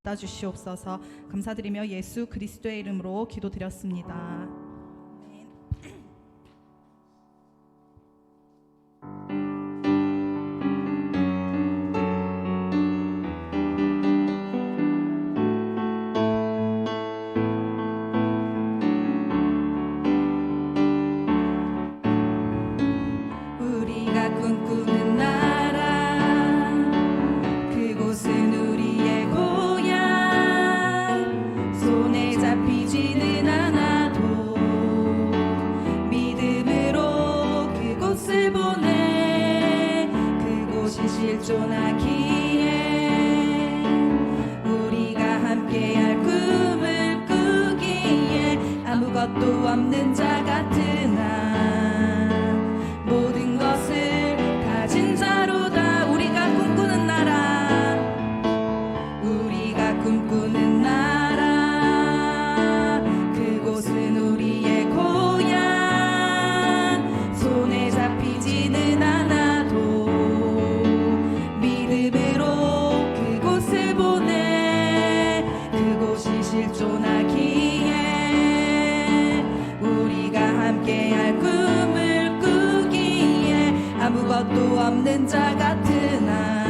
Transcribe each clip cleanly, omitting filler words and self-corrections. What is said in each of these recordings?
주시옵소서. 감사드리며 예수 그리스도의 이름으로 기도드렸습니다. 우리가 꿈꾸는 나라, 그곳은 우리의 고향. 손에 잡히지는 않아도 믿음으로 그곳을 보내. 그곳이 실존하기에 우리가 함께할 꿈을 꾸기에 아무것도 없는 자 같은 나, 모든 것을 가진 자로다. 우리가 꿈꾸는 나라, 우리가 꿈꾸는 나라, 그곳은 우리의 고향. 손에 잡히지는 않아도 믿음으로 그곳을 보내. 그곳이 실존하기에 우리가 함께할 꿈을 꾸기에 아무것도 없는 자 같은 나,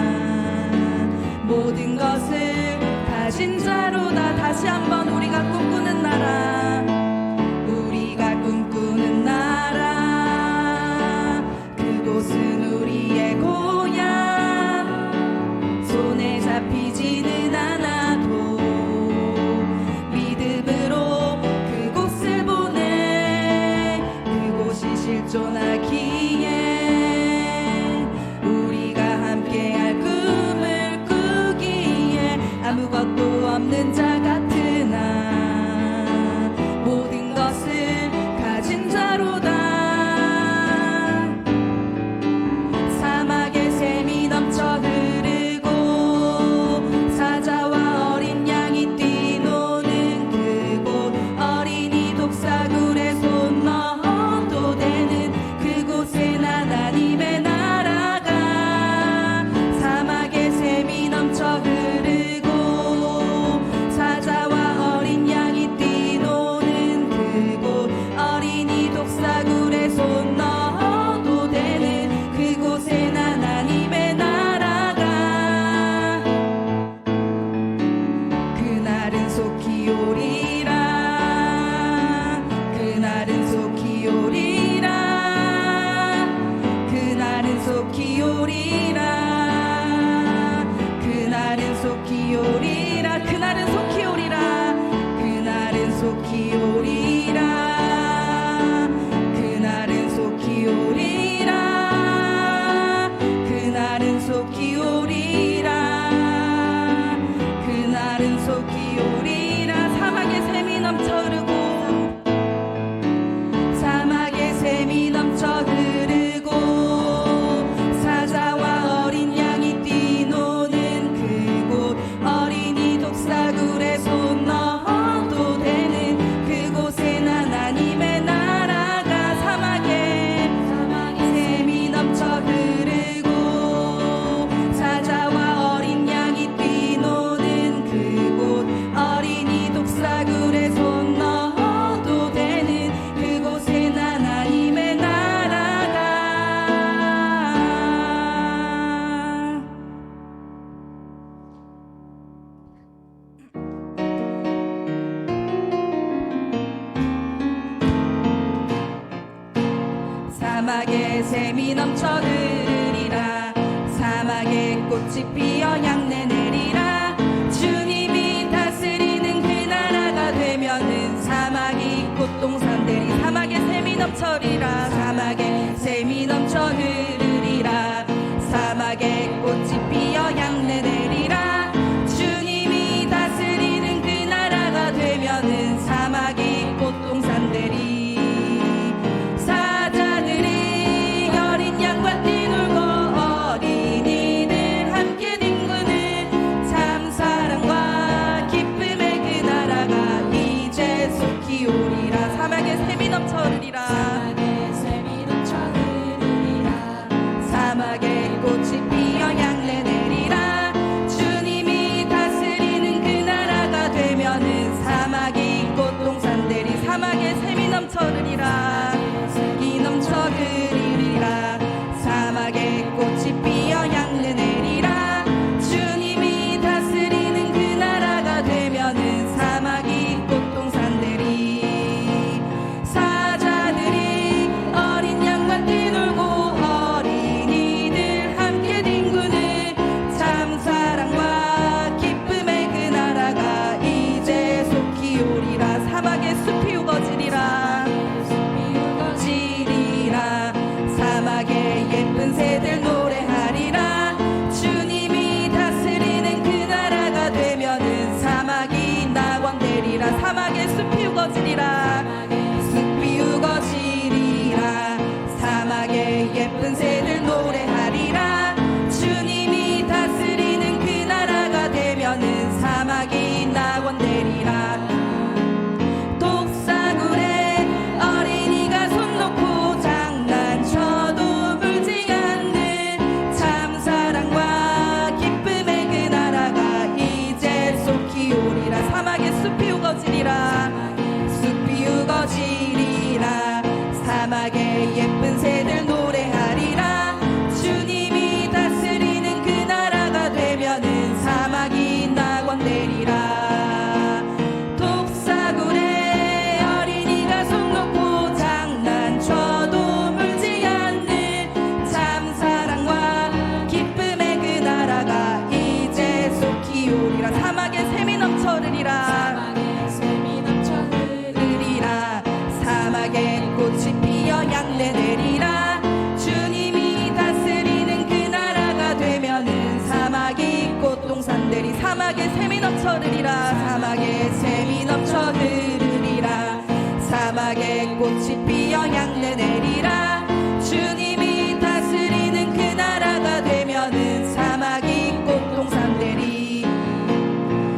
모든 것을 가진 자로다. 다시 한번 우리가 꿈꾸는 나라, 우리가 꿈꾸는 나라, 그곳은 우리의 고향. 손에 잡히지는 않아도 믿음으로 그곳을 보내. 그곳이 실존하기에 우리가 함께할 꿈을 꾸기에 아무것도 없는 자 같은 나, 모든 것을 가진 자로다. 사막에 샘이 넘쳐 흐르고 사자와 어린 양이 뛰노는 그곳, 어린이 독사굴에 손 넣어도 되는 그곳엔 하나님의 나라가. 사막에 샘이 넘쳐 흐르고 사자와 어린 양이 뛰노는 그곳, 어린이 독사굴에 손 넣어도 되는 그곳엔 하나님의 나라가. 그날은 속히 오리라, 그날은 속히 오리라, 그날은 속히 오리라, 그날은 속히 오리라, 그날은 속히 오리라, 그날은 속히 오리라, 그날은 속히 오리라, 그날은 속히 오리라, 그날은 속히 오리라. 사막에 샘이 넘쳐 흐르고 사막에 샘이 넘쳐 흐르고 사자와 어린 양이 뛰노는 그곳, 어린이 독사굴에 손 넣어도 되는 그곳엔 하나님의 나라가. 사막에 샘이 넘쳐 흐르고 사자와 어린 양이 뛰노는 그곳, 어린이 독사굴에 손 넣어도 되는 그곳엔 하나님의 나라가. 사막에 샘이 넘쳐 흐르리라, 사막에 꽃이 피어 향내 내리라. 주님이 다스리는 그 나라가 되면은 사막이 꽃동산 되리. 사막에 샘이 넘쳐리라, 사막에 샘이 넘쳐 흐르리라, 사막에 꽃이 피어 향내 내리라. 주님이 다스리는 그 나라가 되면은 사막이 꽃동산 되리. 사자들이 어린 양과 뛰놀고 어린이들 함께 뒹구는 참 사랑과 기쁨의 그 나라가 이제 속히 오리라. 사막에 샘이 넘쳐 흐르리라, 사막에 꽃이 피어 향내 내리라. 주님이 다스리는 그 넘쳐 흐르리라 샘이 넘쳐 흐르리라 사막에 꽃이 피어 향내 내리라 주님이 다스리는 그 나라가 되면은 사막이 꽃동산들이 사자들이 어린 양과 뛰놀고 어린이들 함께 뒹구는 참 사랑과 기쁨의 그 나라가 이제 속히 오리라 사막의 숲이 우거지리라 사막의 예쁜 새들 노래하리라 주님이 다스리는 그 나라가 되면은 사막이 낙원되리라 사막의 숲이 우거지리라 숲이 우거지리라 사막의 예쁜 새들 노래하리라 주님이 다스리는 그 나라가 되면은 사막이 낙원되리라 독사굴에 어린이가 손 놓고 장난쳐도 물지 않는 참 사랑과 기쁨의 그 나라가 이제 속히 오리라 사막의 숲이 우거지리라 숲이 우거지리라 사막의 예쁜 새들 노래하리라 주님이 다스리는 그 나라가 되면은 사막이 낙원되리라 독사굴에 어린이가 손 놓고 장난쳐도 물지 않는 참 사랑과 기쁨의 그 나라가 이제 속히 오리라 사막에 샘이 넘쳐 흐르리라 사막에 꽃이 피어 향내 내리라 주님이 다스리는 그 나라가 되면은 사막이 꽃동산들이 사막에 샘이 넘쳐 흐르리라 사막에 샘이 넘쳐 흐르리라 사막에 꽃이 피어 향내 내리라 주님이 다스리는 그 나라가 되면은 사막이 꽃동산들이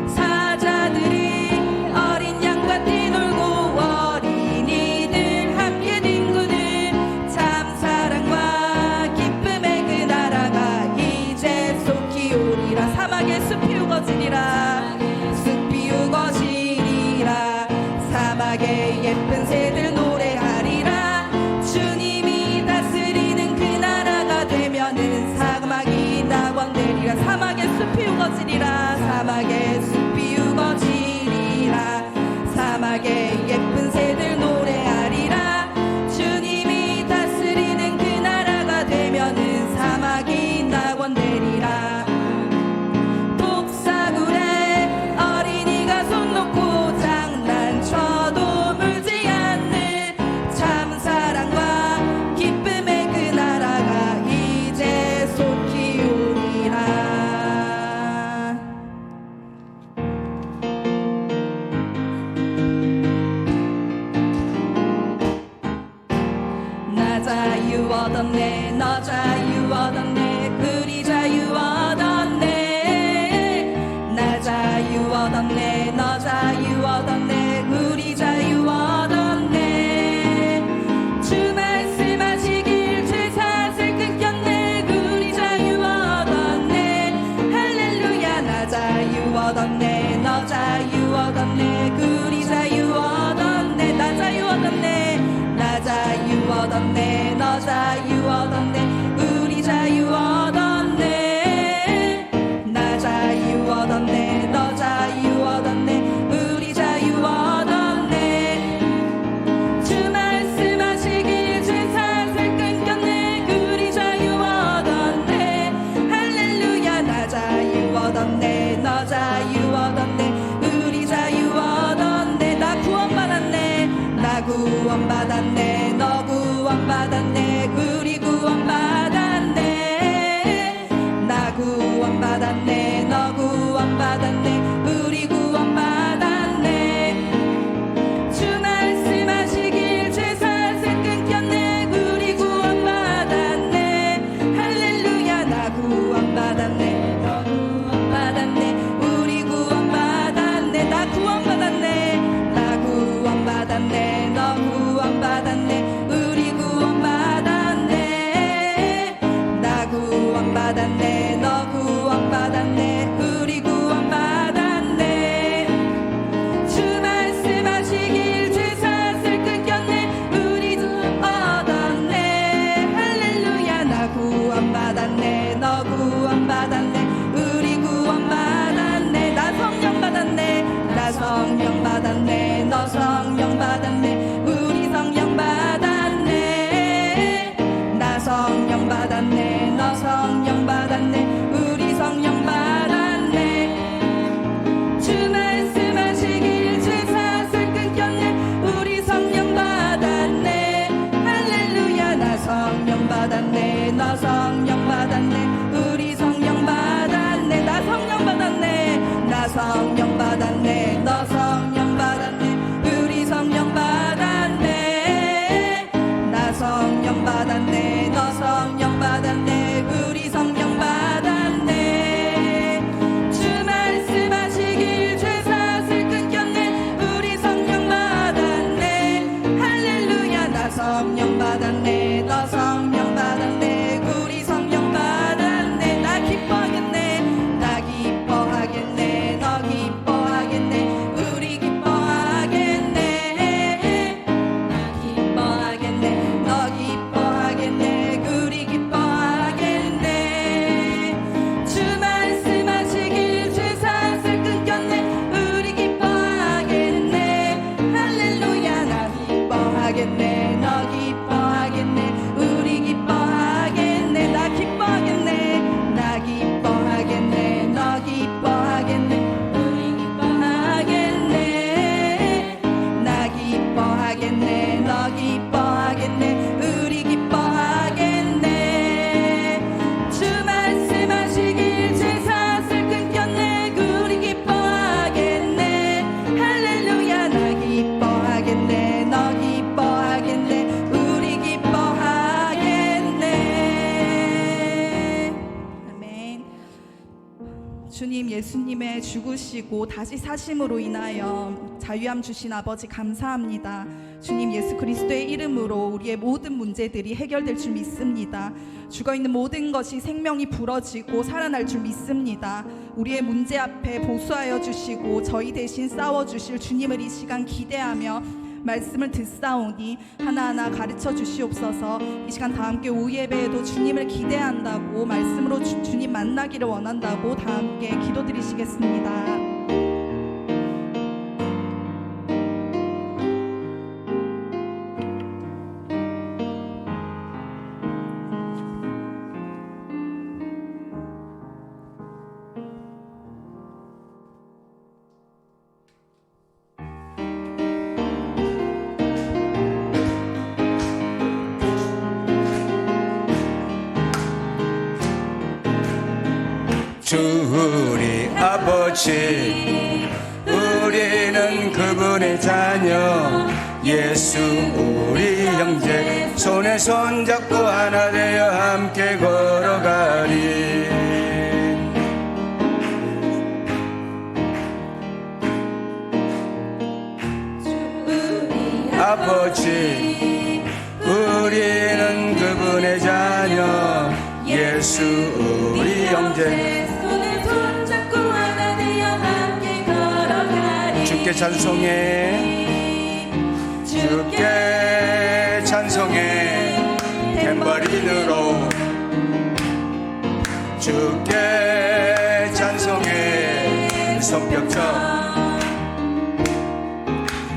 사자들이 어린 양과 뛰놀고 어린이들 함께 뒹구는 참 사랑과 기쁨의 그 나라가 이제 속히 오리라 사막의 숲이 우거지리라 숲이 우거지리라 사막의 예쁜 새들 노래하리라 주님이 다스리는 그 나라가 되면은 사막이 낙원되리라 사막의 숲이 우거지리라 사막의 숲이 우거지리라 사막의 예쁜 새들 노래하리라 주님이 다스리는 그 나라가 되면은 사막이 낙원되리라 독사굴에 어린이가 손 놓고 장난쳐도 물지 않는 참 사랑과 기쁨의 그 나라가 이제 속히 오리라 나 자유 얻었네 너 자유 얻었네 우리 자유 얻었네 나 자유 얻었네 너 자유 얻었네 우리 자유 얻었네 주 말씀하시길 죄 사슬 끊겼네 우리 자유 얻었네 할렐루야 나 자유 얻었네 너 자유 얻었네 우리 자유 얻었네 나 자유 얻었네 나 자유 얻었네 너 자유 얻었네 우리 자유 얻었네 나 자유 얻었네 너 자유 얻었네 우리 자유 얻었네 주 말씀하시길 죄 사슬 끊겼네 우리 자유 얻었네 할렐루야 나 자유 얻었네 너 자유 얻었네 우리 대신에 죽으시고 다시 사심으로 인하여 자유함 주신 아버지 감사합니다. 주님, 예수 그리스도의 이름으로 우리의 모든 문제들이 해결될 줄 믿습니다. 죽어있는 모든 것이 생명이 불어지고 살아날 줄 믿습니다. 우리의 문제 앞에 보수하여 주시고 저희 대신 싸워주실 주님을 이 시간 기대하며 말씀을 듣사오니 하나하나 가르쳐 주시옵소서. 이 시간 다 함께 오후 예배에도 주님을 기대한다고, 말씀으로 주님 만나기를 원한다고 다 함께 기도드리시겠습니다. 주 우리 아버지, 우리는 그분의 자녀, 예수 우리 형제, 손에 손잡고 하나 되어 함께 걸어가리. 아버지, 우리는 그분의 자녀, 예수 우리 형제, 주께 찬송해, 주께 찬송해, 탬버린으로 주께 찬송해, 손뼉쳐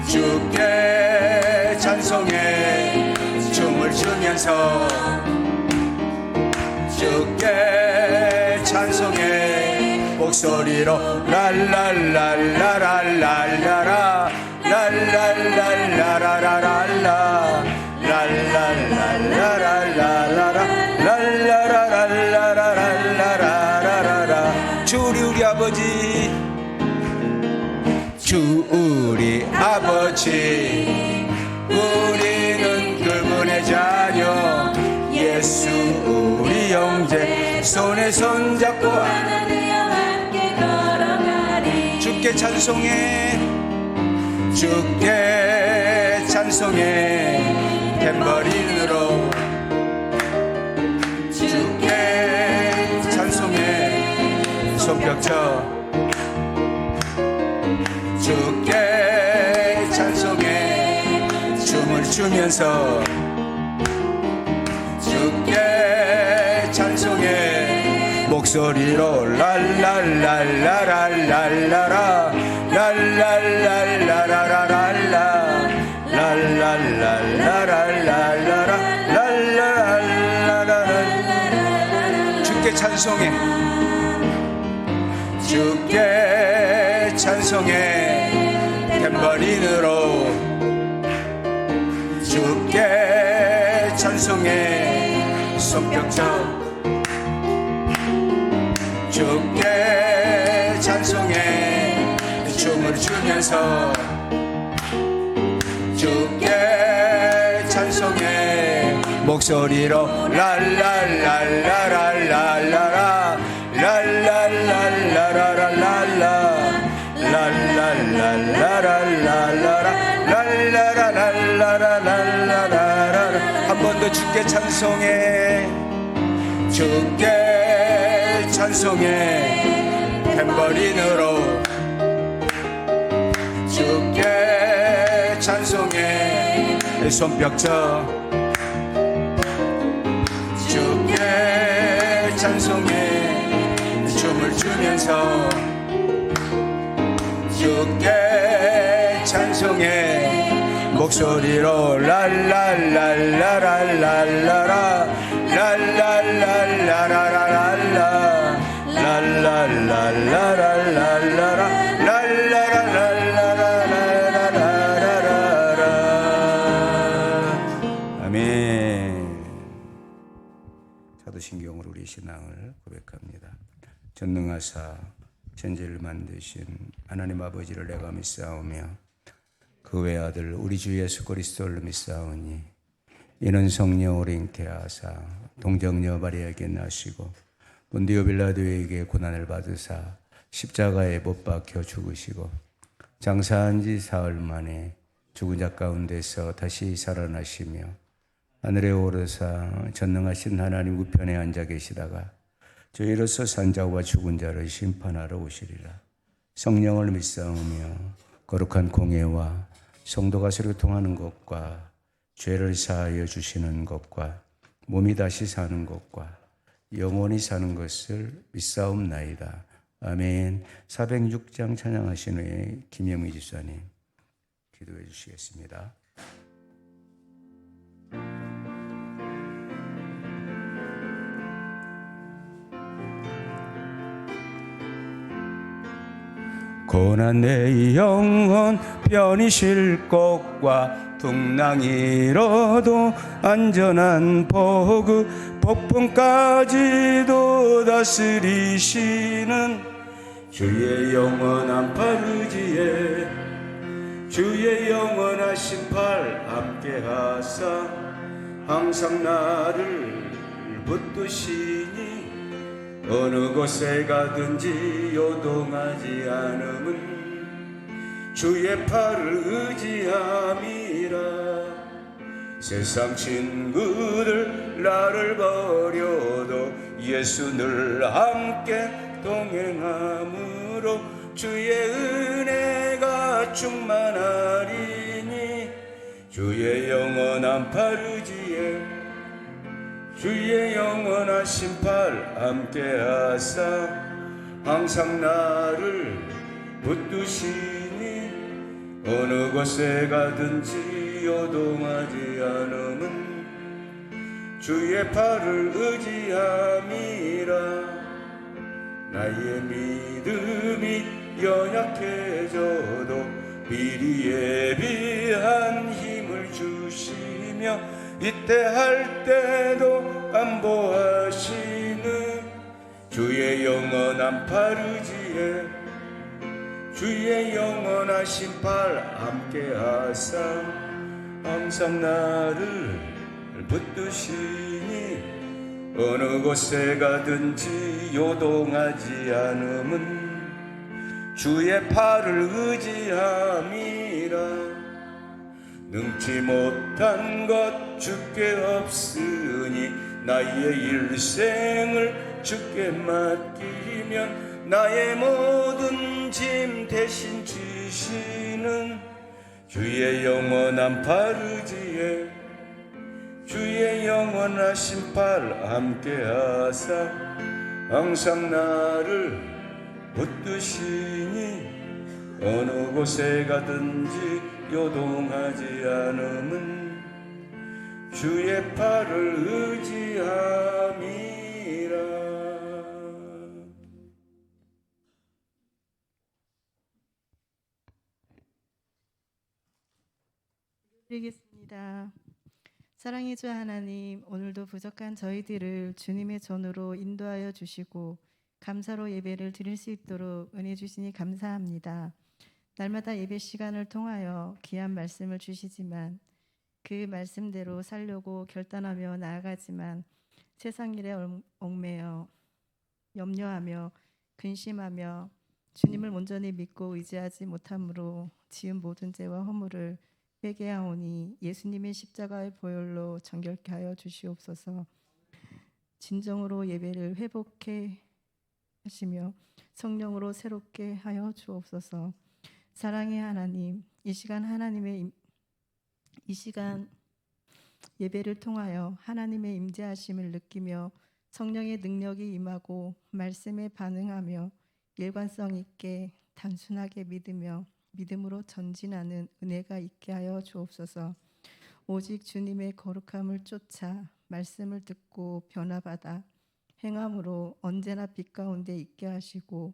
주께 찬송해, 춤을 추면서 주께 찬송해, 목소리로 랄랄랄라랄랄라라 랄랄랄라라랄라 랄랄랄라라랄라라랄라라랄라라라. 주 우리 아버지, 주 우리 아버지, 우리는 그분의 자녀, 예수 우리 형제, 손에 손잡고 하나 되어 함께 걸어가리. 주께 찬송해, 주께 찬송해, 탬버린으로 주께 찬송해, 손뼉쳐 주께 찬송해, 춤을 추면서 주께 찬송해, 목소리로 랄랄랄라랄라라 랄랄랄라라랄라 랄랄랄라랄라라 랄랄랄라라. 주께 찬송해, 주께 찬송해, 탬버린으로 주께 찬송해, 손뼉쳐 주께 찬송해, 춤을 추면서 주께 찬송해, 목소리로 랄랄랄라랄라라 랄랄랄라라랄라 랄랄랄라라랄라라랄라라랄라라랄라라. 한 번 더 주께 찬송해, 주께 찬송해, 탬버린으로 주께 찬송해, 손뼉쳐 주께 찬송해, 춤을 추면서 주께 찬송해, 목소리로 랄랄랄라랄라라 랄랄랄라라랄라 랄랄랄라랄라라 랄랄랄라라라라라라. 아멘. 사도신경으로 우리 신앙을 고백합니다. 전능하사 천지를 만드신 하나님 아버지를 내가 믿사오며 그 외아들 우리 주 예수 그리스도를 믿사오니 이는 성령으로 잉태하사 동정녀 마리아에게 나시고 본디오 빌라도에게 고난을 받으사 십자가에 못 박혀 죽으시고 장사한 지 사흘 만에 죽은 자 가운데서 다시 살아나시며 하늘에 오르사 전능하신 하나님 우편에 앉아 계시다가 저희로서 산자와 죽은 자를 심판하러 오시리라. 성령을 믿사오며 거룩한 공예와 성도가 서로 통하는 것과 죄를 사하여 주시는 것과 몸이 다시 사는 것과 영원히 사는 것을 믿사옵나이다. 아멘. 406장 찬양하신 후에 김영미 집사님 기도해 주시겠습니다. 고난 내 영혼 편히 쉴 곳과 풍랑이로도 안전한 보급 폭풍까지도 다스리시는 주의 영원한 팔 의지에 주의 영원하신 팔 함께하사 항상 나를 붙드시니 어느 곳에 가든지 요동하지 않음은 주의 팔을 의지함이라. 세상 친구들 나를 버려도 예수 늘 함께 동행함으로 주의 은혜가 충만하리니 주의 영원한 팔 의지에 주의 영원하신 팔 함께하사 항상 나를 붙드시니 어느 곳에 가든지 요동하지 않음은 주의 팔을 의지함이라. 나의 믿음이 연약해져도 미리 예비한 힘을 주시며 이때 할 때도 안보하시는 주의 영원한 팔 의지에 주의 영원하신 팔 함께하사 항상 나를 붙드시니 어느 곳에 가든지 요동하지 않음은 주의 팔을 의지함이라. 능치 못한 것 주께 없으니 나의 일생을 주께 맡기면 나의 모든 짐 대신 지시는 주의 영원한 팔 의지에 주의 영원하신 팔 함께하사 항상 나를 붙드시니 어느 곳에 가든지 요동하지 않음은 주의 팔을 의지함이라. 드리겠습니다. 사랑의 주 하나님, 오늘도 부족한 저희들을 주님의 전으로 인도하여 주시고 감사로 예배를 드릴 수 있도록 은혜 주시니 감사합니다. 날마다 예배 시간을 통하여 귀한 말씀을 주시지만 그 말씀대로 살려고 결단하며 나아가지만 세상 일에 얽매여 염려하며 근심하며 주님을 온전히 믿고 의지하지 못함으로 지은 모든 죄와 허물을 회개하오니 예수님의 십자가의 보혈로 정결케 하여 주시옵소서. 진정으로 예배를 회복해 하시며 성령으로 새롭게 하여 주옵소서. 사랑의 하나님, 이 시간 예배를 통하여 하나님의 임재하심을 느끼며 성령의 능력이 임하고 말씀에 반응하며 일관성 있게 단순하게 믿음으로 전진하는 은혜가 있게 하여 주옵소서. 오직 주님의 거룩함을 쫓아 말씀을 듣고 변화받아 행함으로 언제나 빛 가운데 있게 하시고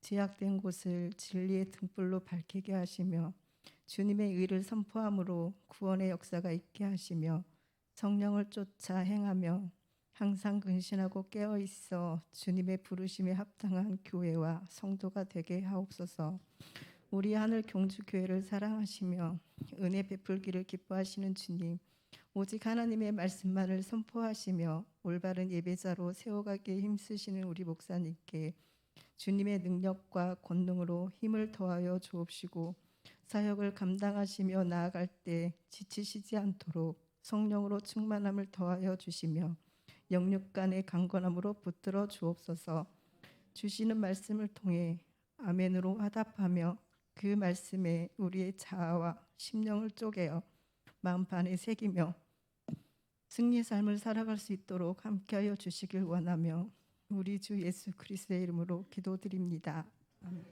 죄악된 곳을 진리의 등불로 밝히게 하시며 주님의 의를 선포함으로 구원의 역사가 있게 하시며 성령을 쫓아 행하며 항상 근신하고 깨어 있어 주님의 부르심에 합당한 교회와 성도가 되게 하옵소서. 우리 하늘 경주교회를 사랑하시며 은혜 베풀기를 기뻐하시는 주님, 오직 하나님의 말씀만을 선포하시며 올바른 예배자로 세워가기에 힘쓰시는 우리 목사님께 주님의 능력과 권능으로 힘을 더하여 주옵시고 사역을 감당하시며 나아갈 때 지치시지 않도록 성령으로 충만함을 더하여 주시며 영육 간의 강건함으로 붙들어 주옵소서. 주시는 말씀을 통해 아멘으로 화답하며 그 말씀에 우리의 자아와 심령을 쪼개어 마음판에 새기며 승리의 삶을 살아갈 수 있도록 함께하여 주시길 원하며 우리 주 예수 그리스도의 이름으로 기도드립니다. 아멘.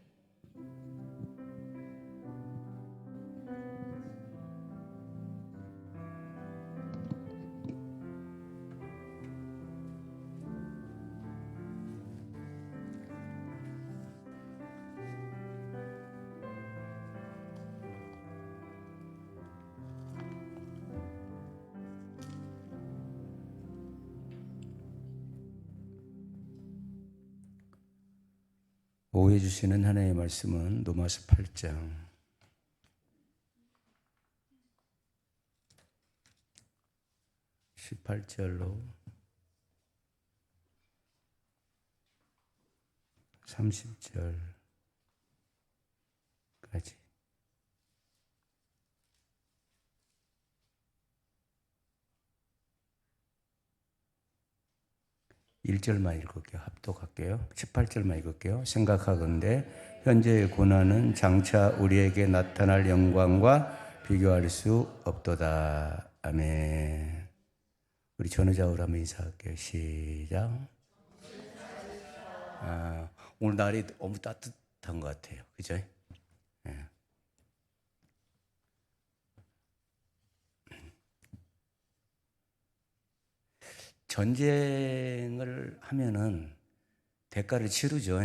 오해 주시는 하나님의 말씀은 로마서 8장 18절로 30절까지. (1절만) 읽을게요. 합독할게요. 18절만 읽을게요. 생각하건대 현재의 고난은 장차 우리에게 나타날 영광과 비교할 수 없도다. 아멘. 우리 전우자우로 한번 인사할게요. 시작. 오늘 날이 너무 따뜻한 것 같아요. 그죠? 네. 전쟁을 하면은 대가를 치르죠.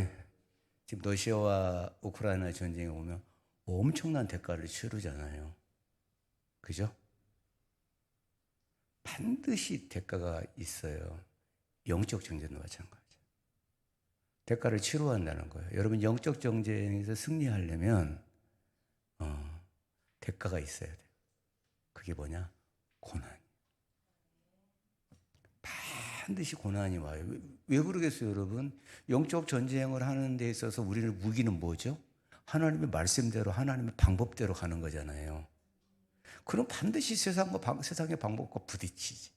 지금 러시아와 우크라이나 전쟁에 오면 엄청난 대가를 치르잖아요. 그죠? 반드시 대가가 있어요. 영적 전쟁도 마찬가지. 대가를 치러야 한다는 거예요. 여러분 영적 전쟁에서 승리하려면 대가가 있어야 돼요. 그게 뭐냐? 고난. 반드시 고난이 와요. 왜 그러겠어요, 여러분? 영적 전쟁을 하는 데 있어서 우리를 무기는 뭐죠? 하나님의 말씀대로, 하나님의 방법대로 가는 거잖아요. 그럼 반드시 세상의 방법과 부딪히지.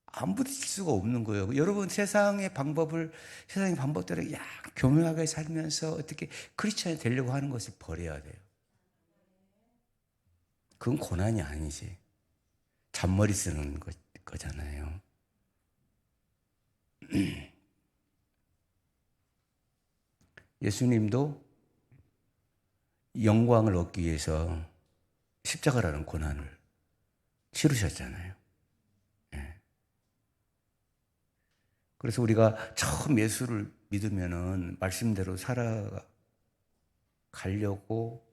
안 부딪힐 수가 없는 거예요. 여러분 세상의 방법대로 교묘하게 살면서 어떻게 크리스찬이 되려고 하는 것을 버려야 돼요. 그건 고난이 아니지. 잔머리 쓰는 거잖아요. 예수님도 영광을 얻기 위해서 십자가라는 고난을 치르셨잖아요. 그래서 우리가 처음 예수를 믿으면은 말씀대로 살아가려고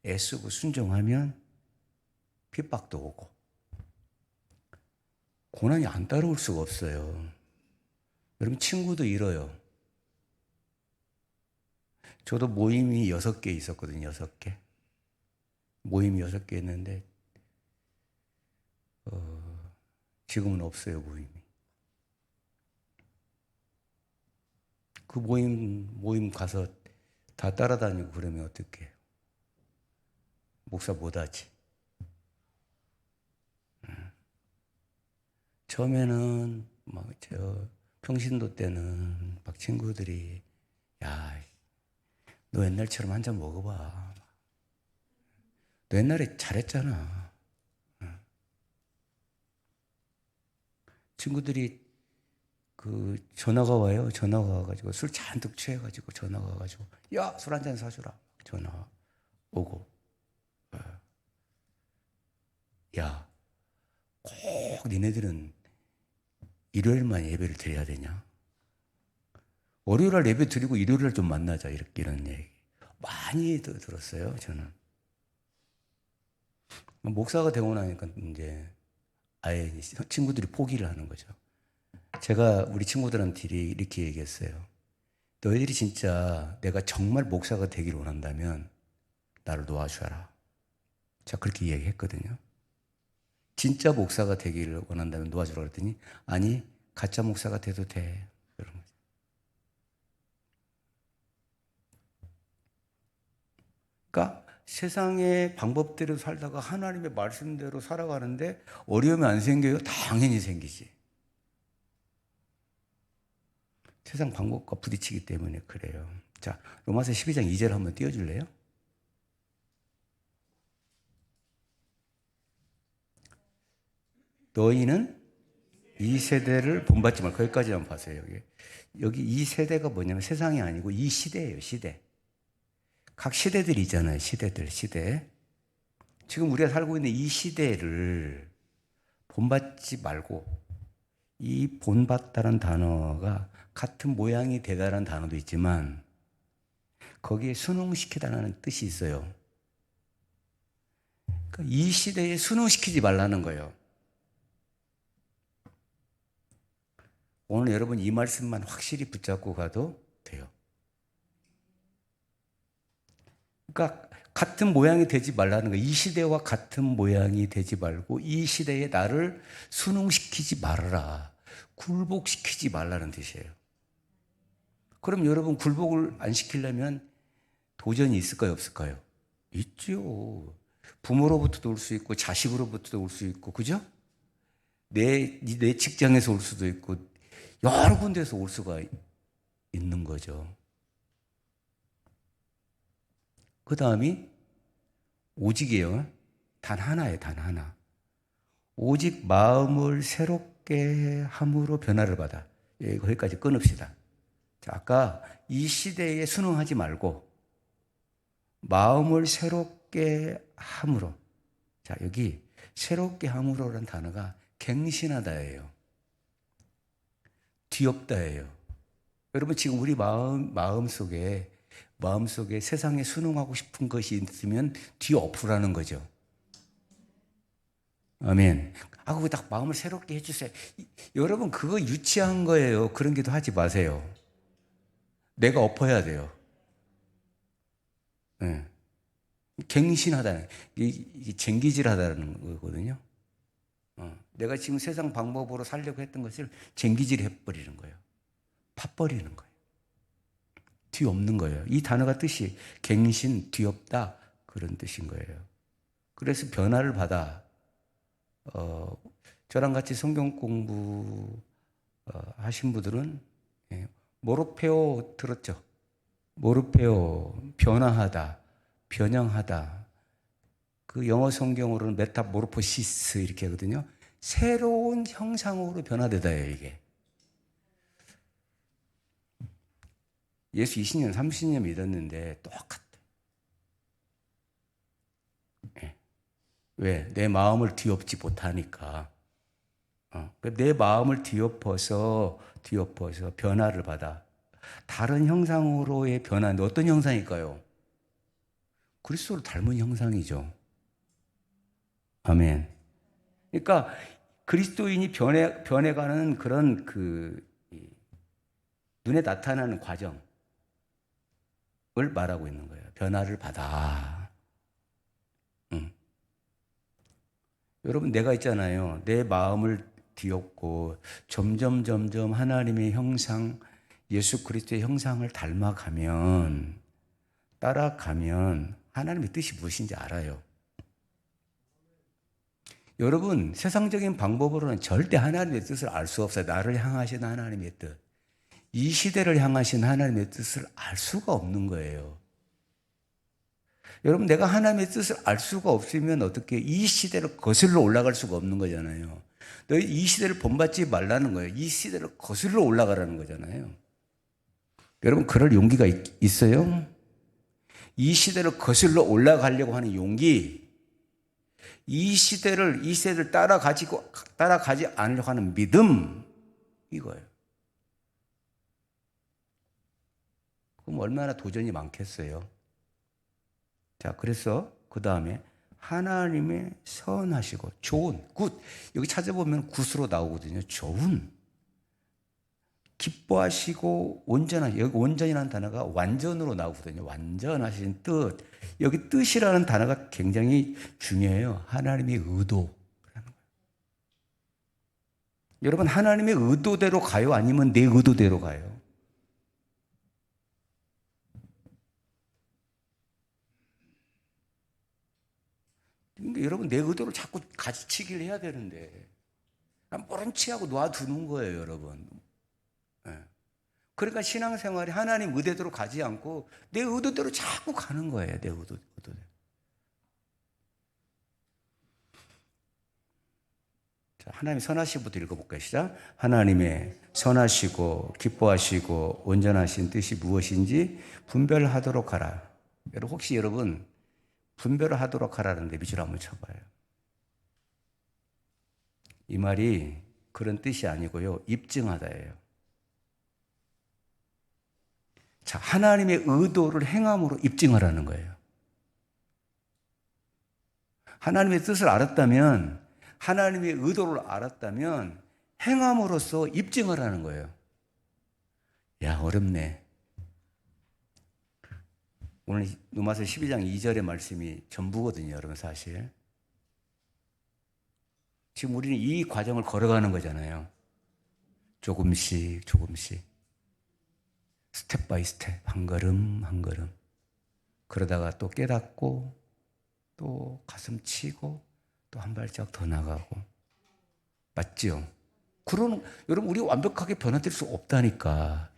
애쓰고 순종하면 핍박도 오고 고난이 안 따라올 수가 없어요. 여러분 친구도 잃어요. 저도 모임이 6개 있었거든요. 6개. 모임이 6개 있는데 지금은 없어요. 모임이. 그 모임 가서 다 따라다니고 그러면 어떡해요? 목사 못하지. 처음에는 평신도 때는 막 친구들이 너 옛날처럼 한 잔 먹어봐. 너 옛날에 잘했잖아. 친구들이 전화가 와요. 전화가 와가지고 술 잔뜩 취해가지고 전화가 와가지고 야, 술 한 잔 사주라. 전화 오고 야, 꼭 니네들은 일요일만 예배를 드려야 되냐? 월요일날 예배 드리고 일요일날 좀 만나자. 이런 얘기 많이 들었어요. 저는 목사가 되고 나니까 이제 아예 친구들이 포기를 하는 거죠. 제가 우리 친구들한테 이렇게 얘기했어요. 너희들이 진짜 내가 정말 목사가 되기를 원한다면 나를 놓아줘라. 제가 그렇게 얘기했거든요. 진짜 목사가 되기를 원한다면 놓아주라 그랬더니 아니 가짜 목사가 돼도 돼. 그런 거죠. 세상의 방법대로 살다가 하나님의 말씀대로 살아가는데 어려움이 안 생겨요? 당연히 생기지. 세상 방법과 부딪히기 때문에 그래요. 자, 로마서 12장 2절 한번 띄워줄래요? 너희는 이 세대를 본받지 말고, 거기까지만 봐세요. 여기 이 세대가 뭐냐면 세상이 아니고 이 시대예요. 시대. 각 시대들이 있잖아요. 시대. 지금 우리가 살고 있는 이 시대를 본받지 말고, 이 본받다라는 단어가 같은 모양이 되다라는 단어도 있지만 거기에 순응시키다라는 뜻이 있어요. 그러니까 이 시대에 순응시키지 말라는 거예요. 오늘 여러분 이 말씀만 확실히 붙잡고 가도 돼요. 그러니까 같은 모양이 되지 말라는 거예요. 이 시대와 같은 모양이 되지 말고 이 시대에 나를 순응시키지 말아라. 굴복시키지 말라는 뜻이에요. 그럼 여러분 굴복을 안 시키려면 도전이 있을까요? 없을까요? 있죠. 부모로부터도 올 수 있고 자식으로부터도 올 수 있고, 그죠? 내 직장에서 올 수도 있고 여러 군데서 올 수가 있는 거죠. 그 다음이 오직이에요. 단 하나예요. 단 하나. 오직 마음을 새롭게 함으로 변화를 받아. 예, 거기까지 끊읍시다. 자, 아까 이 시대에 순응하지 말고 마음을 새롭게 함으로. 자, 여기 새롭게 함으로라는 단어가 갱신하다예요. 뒤엎다예요. 여러분 지금 우리 마음속에 세상에 순응하고 싶은 것이 있으면 뒤엎으라는 거죠. 아멘. 왜 딱 마음을 새롭게 해주세요. 여러분 그거 유치한 거예요. 그런 기도 하지 마세요. 내가 엎어야 돼요. 네. 갱신하다는, 이게 쟁기질하다는 거거든요. 내가 지금 세상 방법으로 살려고 했던 것을 쟁기질 해버리는 거예요. 파버리는 거예요. 뒤엎는 거예요. 이 단어가 뜻이 갱신, 뒤엎다, 그런 뜻인 거예요. 그래서 변화를 받아. 저랑 같이 성경 공부 하신 분들은 모르페오 들었죠? 모르페오, 변화하다, 변형하다. 그 영어 성경으로는 메타모르포시스 이렇게 하거든요. 새로운 형상으로 변화되다예요, 이게. 예수 20년, 30년 믿었는데 똑같아. 왜? 내 마음을 뒤엎지 못하니까. 내 마음을 뒤엎어서 변화를 받아. 다른 형상으로의 변화인데 어떤 형상일까요? 그리스도를 닮은 형상이죠. 아멘. 그러니까 그리스도인이 변해가는 그런 눈에 나타나는 과정을 말하고 있는 거예요. 변화를 받아. 여러분 내가 있잖아요. 내 마음을 뒤엎고 점점 하나님의 형상, 예수 그리스도의 형상을 따라가면 하나님의 뜻이 무엇인지 알아요. 여러분 세상적인 방법으로는 절대 하나님의 뜻을 알 수 없어요. 나를 향하신 하나님의 뜻, 이 시대를 향하신 하나님의 뜻을 알 수가 없는 거예요. 여러분 내가 하나님의 뜻을 알 수가 없으면 어떻게 이 시대를 거슬러 올라갈 수가 없는 거잖아요. 너희 이 시대를 본받지 말라는 거예요. 이 시대를 거슬러 올라가라는 거잖아요. 여러분 그럴 용기가 있어요? 이 시대를 거슬러 올라가려고 하는 용기, 이 시대를 따라가지 않으려고 하는 믿음, 이거예요. 그럼 얼마나 도전이 많겠어요. 자, 그래서 그 다음에 하나님의 선하시고 좋은, 굿. 여기 찾아보면 굿으로 나오거든요. 좋은, 기뻐하시고 온전하신, 여기 온전이라는 단어가 완전으로 나오거든요. 완전하신 뜻. 여기 뜻이라는 단어가 굉장히 중요해요. 하나님의 의도라는 거예요. 여러분 하나님의 의도대로 가요? 아니면 내 의도대로 가요? 근데 여러분 내 의도를 자꾸 가지치기를 해야 되는데 모른 체하고 놔두는 거예요, 여러분. 예. 그러니까 신앙생활이 하나님 의도대로 가지 않고 내 의도대로 자꾸 가는 거예요, 내 의도대로. 자, 하나님의 선하시부터 읽어볼까요? 시작. 하나님의 선하시고 기뻐하시고 온전하신 뜻이 무엇인지 분별하도록 하라. 여러분 혹시 여러분 분별하도록 하라는데 밑줄 한번 쳐봐요. 이 말이 그런 뜻이 아니고요, 입증하다예요. 자, 하나님의 의도를 행함으로 입증하라는 거예요. 하나님의 뜻을 알았다면, 하나님의 의도를 알았다면 행함으로써 입증을 하는 거예요. 야, 어렵네. 오늘 누가서 12장 2절의 말씀이 전부거든요, 여러분. 사실 지금 우리는 이 과정을 걸어가는 거잖아요. 조금씩 스텝 바이 스텝, 한 걸음 한 걸음. 그러다가 또 깨닫고 또 가슴 치고 또 한 발짝 더 나가고. 맞죠? 그러는, 여러분, 우리 완벽하게 변화될 수 없다니까.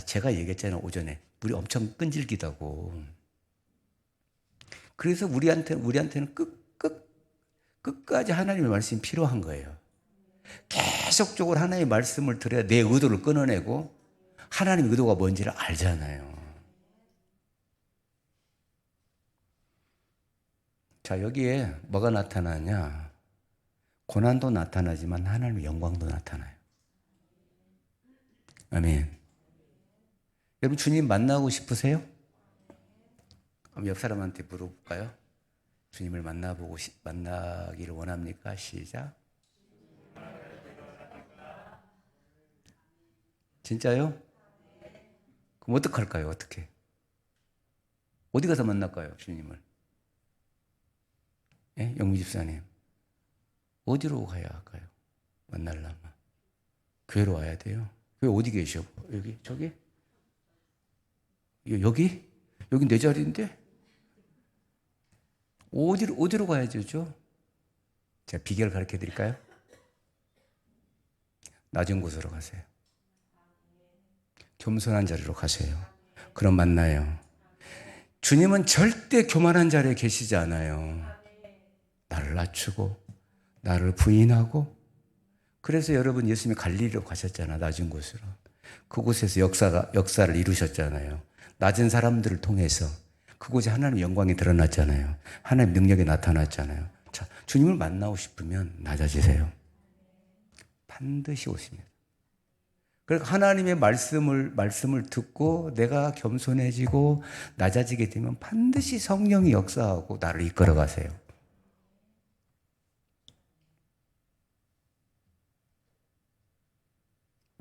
제가 얘기했잖아요, 오전에. 우리 엄청 끈질기다고. 그래서 우리한테는 끝까지 하나님의 말씀이 필요한 거예요. 계속적으로 하나님의 말씀을 들어야 내 의도를 끊어내고 하나님의 의도가 뭔지를 알잖아요. 자, 여기에 뭐가 나타나냐? 고난도 나타나지만 하나님의 영광도 나타나요. 아멘. 여러분 주님 만나고 싶으세요? 그럼 옆 사람한테 물어볼까요? 주님을 만나기를 원합니까? 시작. 진짜요? 그럼 어떡할까요? 어떻게? 어디 가서 만날까요? 주님을? 예? 영미 집사님, 어디로 가야 할까요? 만나려면 교회로 와야 돼요. 교회 어디 계셔? 여기? 저기? 여기? 여기 내 자리인데? 어디로 가야 되죠? 제가 비결 가르쳐 드릴까요? 낮은 곳으로 가세요. 겸손한 자리로 가세요. 그럼 만나요. 주님은 절대 교만한 자리에 계시지 않아요. 나를 낮추고 나를 부인하고. 그래서 여러분 예수님이 갈릴리로 가셨잖아. 낮은 곳으로. 그곳에서 역사를 이루셨잖아요. 낮은 사람들을 통해서 그곳에 하나님의 영광이 드러났잖아요. 하나님의 능력이 나타났잖아요. 자, 주님을 만나고 싶으면 낮아지세요. 반드시 오십니다. 그러니까 하나님의 말씀을 듣고 내가 겸손해지고 낮아지게 되면 반드시 성령이 역사하고 나를 이끌어 가세요.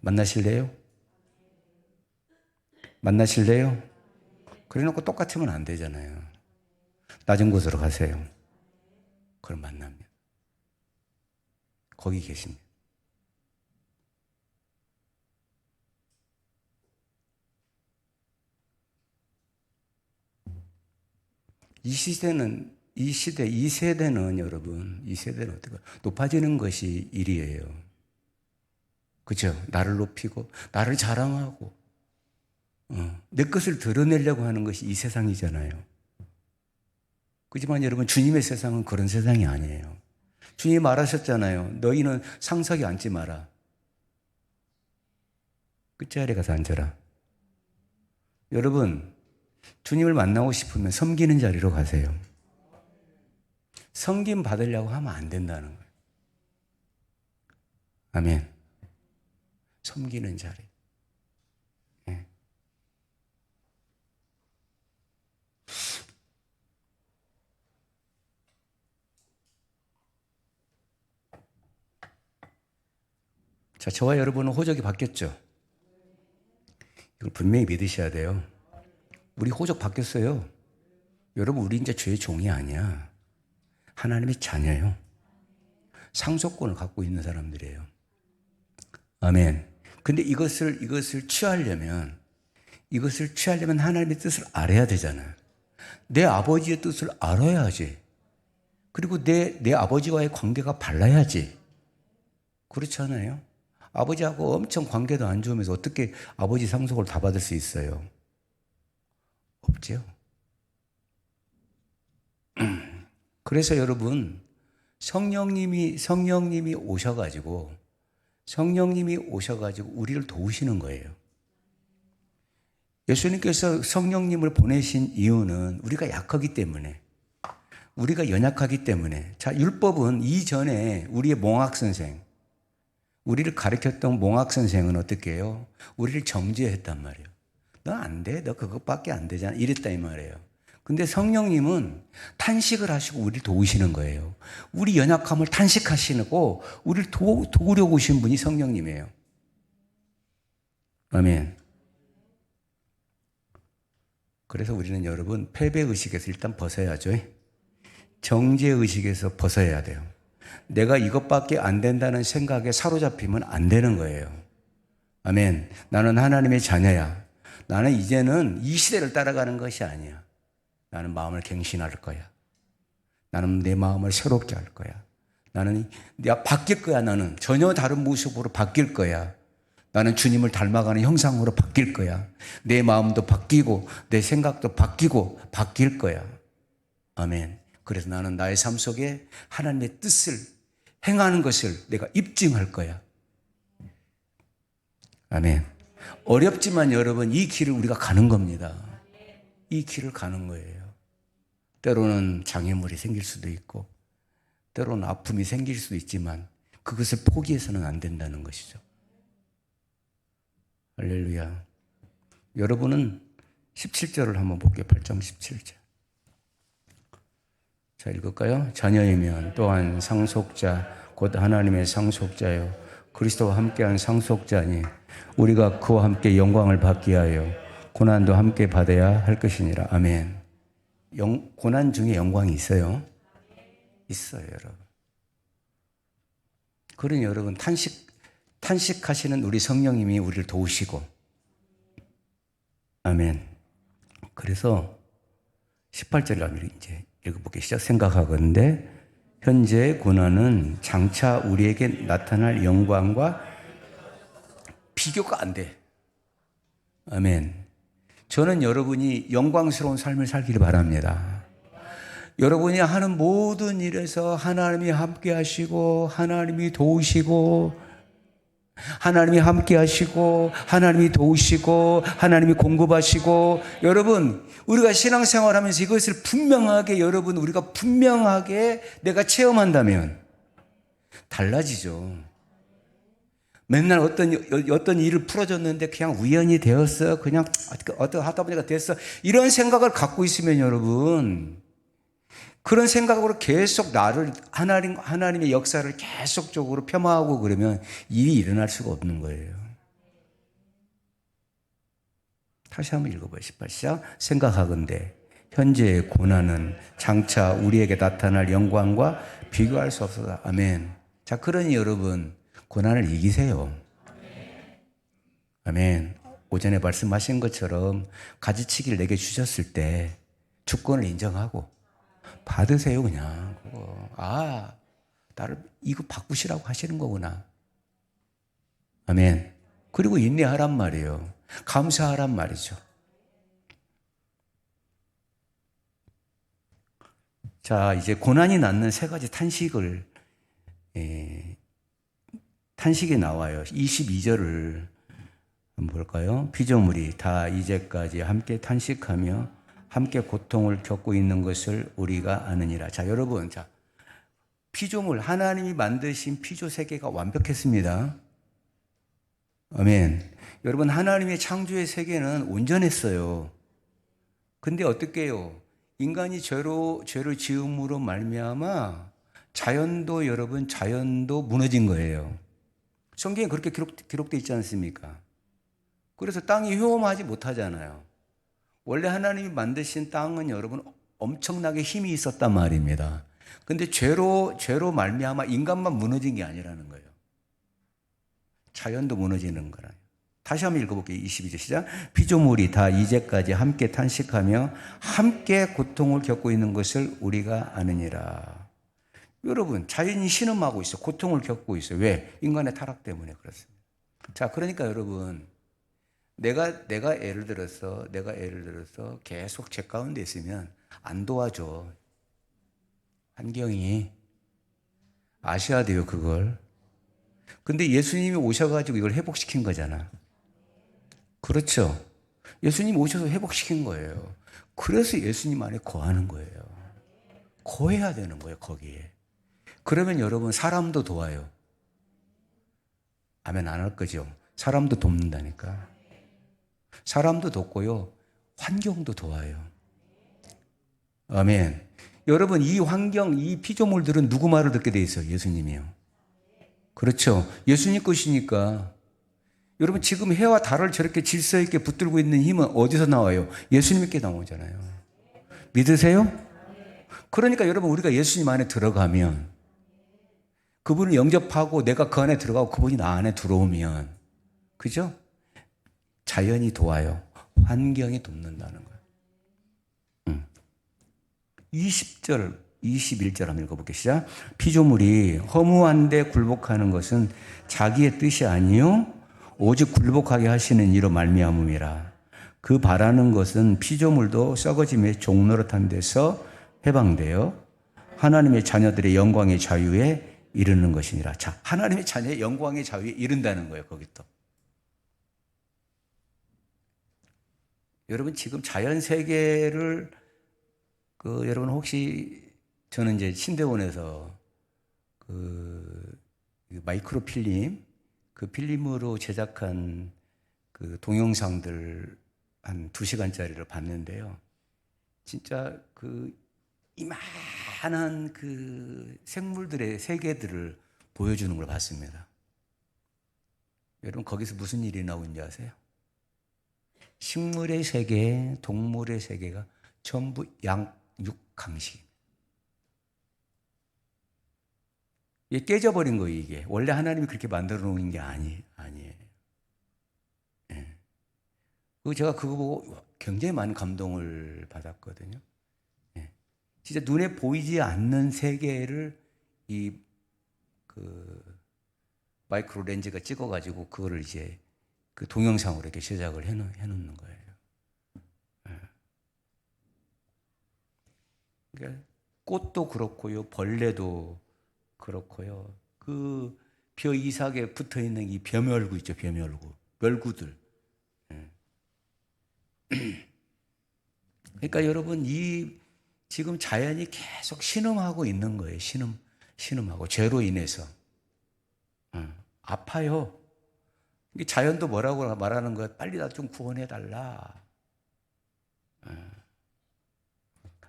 만나실래요? 그래 놓고 똑같으면 안 되잖아요. 낮은 곳으로 가세요. 그럼 만납니다. 거기 계십니다. 이 세대는 여러분, 이 세대는 어떻게 높아지는 것이 일이에요. 그죠? 나를 높이고 나를 자랑하고 내 것을 드러내려고 하는 것이 이 세상이잖아요. 그렇지만 여러분 주님의 세상은 그런 세상이 아니에요. 주님이 말하셨잖아요. 너희는 상석에 앉지 마라. 끝자리에 가서 앉아라. 여러분 주님을 만나고 싶으면 섬기는 자리로 가세요. 섬김 받으려고 하면 안 된다는 거예요. 아멘. 섬기는 자리. 네. 자, 저와 여러분은 호적이 바뀌었죠? 이걸 분명히 믿으셔야 돼요. 우리 호적 바뀌었어요. 여러분, 우리 이제 죄의 종이 아니야. 하나님의 자녀예요. 상속권을 갖고 있는 사람들이에요. 아멘. 근데 이것을 취하려면 하나님의 뜻을 알아야 되잖아요. 내 아버지의 뜻을 알아야지. 그리고 내 아버지와의 관계가 발라야지. 그렇지 않아요? 아버지하고 엄청 관계도 안 좋으면서 어떻게 아버지 상속을 다 받을 수 있어요? 없죠. 그래서 여러분, 성령님이 오셔가지고 우리를 도우시는 거예요. 예수님께서 성령님을 보내신 이유는 우리가 약하기 때문에, 우리가 연약하기 때문에. 자, 율법은 이전에 우리의 몽학 선생, 우리를 가르쳤던 몽학 선생은 어떻게 해요? 우리를 정죄했단 말이에요. 너 안 돼. 너 그것밖에 안 되잖아. 이랬다 이 말이에요. 근데 성령님은 탄식을 하시고 우리를 도우시는 거예요. 우리 연약함을 탄식하시고 우리를 도우려고 오신 분이 성령님이에요. 아멘. 그래서 우리는 여러분, 패배의식에서 일단 벗어야죠. 정죄의식에서 벗어야 돼요. 내가 이것밖에 안 된다는 생각에 사로잡히면 안 되는 거예요. 아멘. 나는 하나님의 자녀야. 나는 이제는 이 시대를 따라가는 것이 아니야. 나는 마음을 갱신할 거야. 나는 내 마음을 새롭게 할 거야. 나는 내가 바뀔 거야. 나는 전혀 다른 모습으로 바뀔 거야. 나는 주님을 닮아가는 형상으로 바뀔 거야. 내 마음도 바뀌고 내 생각도 바뀌고 바뀔 거야. 아멘. 그래서 나는 나의 삶 속에 하나님의 뜻을 행하는 것을 내가 입증할 거야. 아멘. 어렵지만 여러분, 이 길을 우리가 가는 겁니다. 이 길을 가는 거예요. 때로는 장애물이 생길 수도 있고 때로는 아픔이 생길 수도 있지만 그것을 포기해서는 안 된다는 것이죠. 할렐루야. 여러분은 17절을 한번 볼게요. 8장 17절. 자, 읽을까요? 자녀이면 또한 상속자 곧 하나님의 상속자요 그리스도와 함께한 상속자니 우리가 그와 함께 영광을 받게 하여 고난도 함께 받아야 할 것이니라. 아멘. 고난 중에 영광이 있어요? 있어요, 여러분. 그러니 여러분, 탄식하시는 우리 성령님이 우리를 도우시고, 아멘. 그래서 18절을 이제 읽어볼게요. 시작. 생각하건대 현재의 고난은 장차 우리에게 나타날 영광과 비교가 안 돼. 아멘. 저는 여러분이 영광스러운 삶을 살기를 바랍니다. 여러분이 하는 모든 일에서 하나님이 함께 하시고 하나님이 도우시고 하나님이 함께 하시고 하나님이 도우시고 하나님이 공급하시고 여러분 우리가 신앙생활하면서 이것을 분명하게 우리가 분명하게 내가 체험한다면 달라지죠. 맨날 어떤 일을 풀어줬는데 그냥 우연히 되었어. 그냥 어떻게 하다 보니까 됐어. 이런 생각을 갖고 있으면 여러분 그런 생각으로 계속 하나님의 역사를 계속적으로 폄하하고 그러면 일이 일어날 수가 없는 거예요. 다시 한번 읽어봐요. 18장. 생각하건대 현재의 고난은 장차 우리에게 나타날 영광과 비교할 수 없어다. 아멘. 자, 그러니 여러분 고난을 이기세요. 아멘. 오전에 말씀하신 것처럼 가지치기를 내게 주셨을 때 주권을 인정하고 받으세요. 그냥 그거. 나를 이거 바꾸시라고 하시는 거구나. 아멘. 그리고 인내하란 말이에요. 감사하란 말이죠. 자, 이제 고난이 낳는 세 가지 탄식이 나와요. 22절을 한번 볼까요? 피조물이 다 이제까지 함께 탄식하며 함께 고통을 겪고 있는 것을 우리가 아느니라. 자, 여러분, 피조물, 하나님이 만드신 피조 세계가 완벽했습니다. 아멘. 여러분, 하나님의 창조의 세계는 온전했어요. 근데 어떻게 해요? 인간이 죄를 지음으로 말미암아 자연도 무너진 거예요. 성경에 그렇게 기록되어 있지 않습니까? 그래서 땅이 효험하지 못하잖아요. 원래 하나님이 만드신 땅은 여러분 엄청나게 힘이 있었단 말입니다. 근데 죄로 말미암아 인간만 무너진 게 아니라는 거예요. 자연도 무너지는 거라요. 다시 한번 읽어볼게요. 22절 시작. 피조물이 다 이제까지 함께 탄식하며 함께 고통을 겪고 있는 것을 우리가 아느니라. 여러분, 자연이 신음하고 있어. 고통을 겪고 있어요. 왜? 인간의 타락 때문에 그렇습니다. 자, 그러니까 여러분, 내가 예를 들어서 계속 죄 가운데 있으면 안 도와줘. 환경이. 아셔야 돼요, 그걸. 근데 예수님이 오셔가지고 이걸 회복시킨 거잖아. 그렇죠? 예수님 오셔서 회복시킨 거예요. 그래서 예수님 안에 거하는 거예요. 거해야 되는 거예요, 거기에. 그러면 여러분, 사람도 도와요. 아멘 안 할 거죠? 사람도 돕는다니까. 사람도 돕고요, 환경도 도와요. 아멘. 여러분, 이 환경, 이 피조물들은 누구 말을 듣게 돼 있어요? 예수님이요. 그렇죠. 예수님 것이니까. 여러분, 지금 해와 달을 저렇게 질서 있게 붙들고 있는 힘은 어디서 나와요? 예수님께 나오잖아요. 믿으세요? 그러니까 여러분, 우리가 예수님 안에 들어가면, 그분을 영접하고 내가 그 안에 들어가고 그분이 나 안에 들어오면, 그죠? 자연이 도와요. 환경이 돕는다는 거예요. 20절, 21절 한번 읽어볼게요. 시작. 피조물이 허무한데 굴복하는 것은 자기의 뜻이 아니요 오직 굴복하게 하시는 이로 말미암음이라. 그 바라는 것은 피조물도 썩어짐의 종노릇한 데서 해방되어 하나님의 자녀들의 영광의 자유에 이르는 것이니라. 자, 하나님의 자녀의 영광의 자유에 이른다는 거예요. 거기 또. 여러분, 지금 자연 세계를 여러분 혹시 저는 이제 신대원에서 마이크로 필름, 그 필름으로 제작한 그 동영상들 한 2시간짜리를 봤는데요. 진짜 이만한 생물들의 세계들을 보여주는 걸 봤습니다. 여러분, 거기서 무슨 일이 나오는지 아세요? 식물의 세계, 동물의 세계가 전부 양육강식. 이게 깨져버린 거예요, 이게. 원래 하나님이 그렇게 만들어 놓은 게 아니에요. 예. 제가 그거 보고 굉장히 많은 감동을 받았거든요. 예. 진짜 눈에 보이지 않는 세계를 마이크로 렌즈가 찍어가지고 그거를 이제 그 동영상으로 이렇게 제작을 해놓는 거예요. 그러니까 꽃도 그렇고요, 벌레도 그렇고요. 그 벼 이삭에 붙어 있는 이 벼멸구 있죠, 벼멸구, 멸구들. 그러니까 여러분, 지금 자연이 계속 신음하고 있는 거예요. 신음하고 죄로 인해서 아파요. 자연도 뭐라고 말하는 거야? 빨리 나 좀 구원해 달라.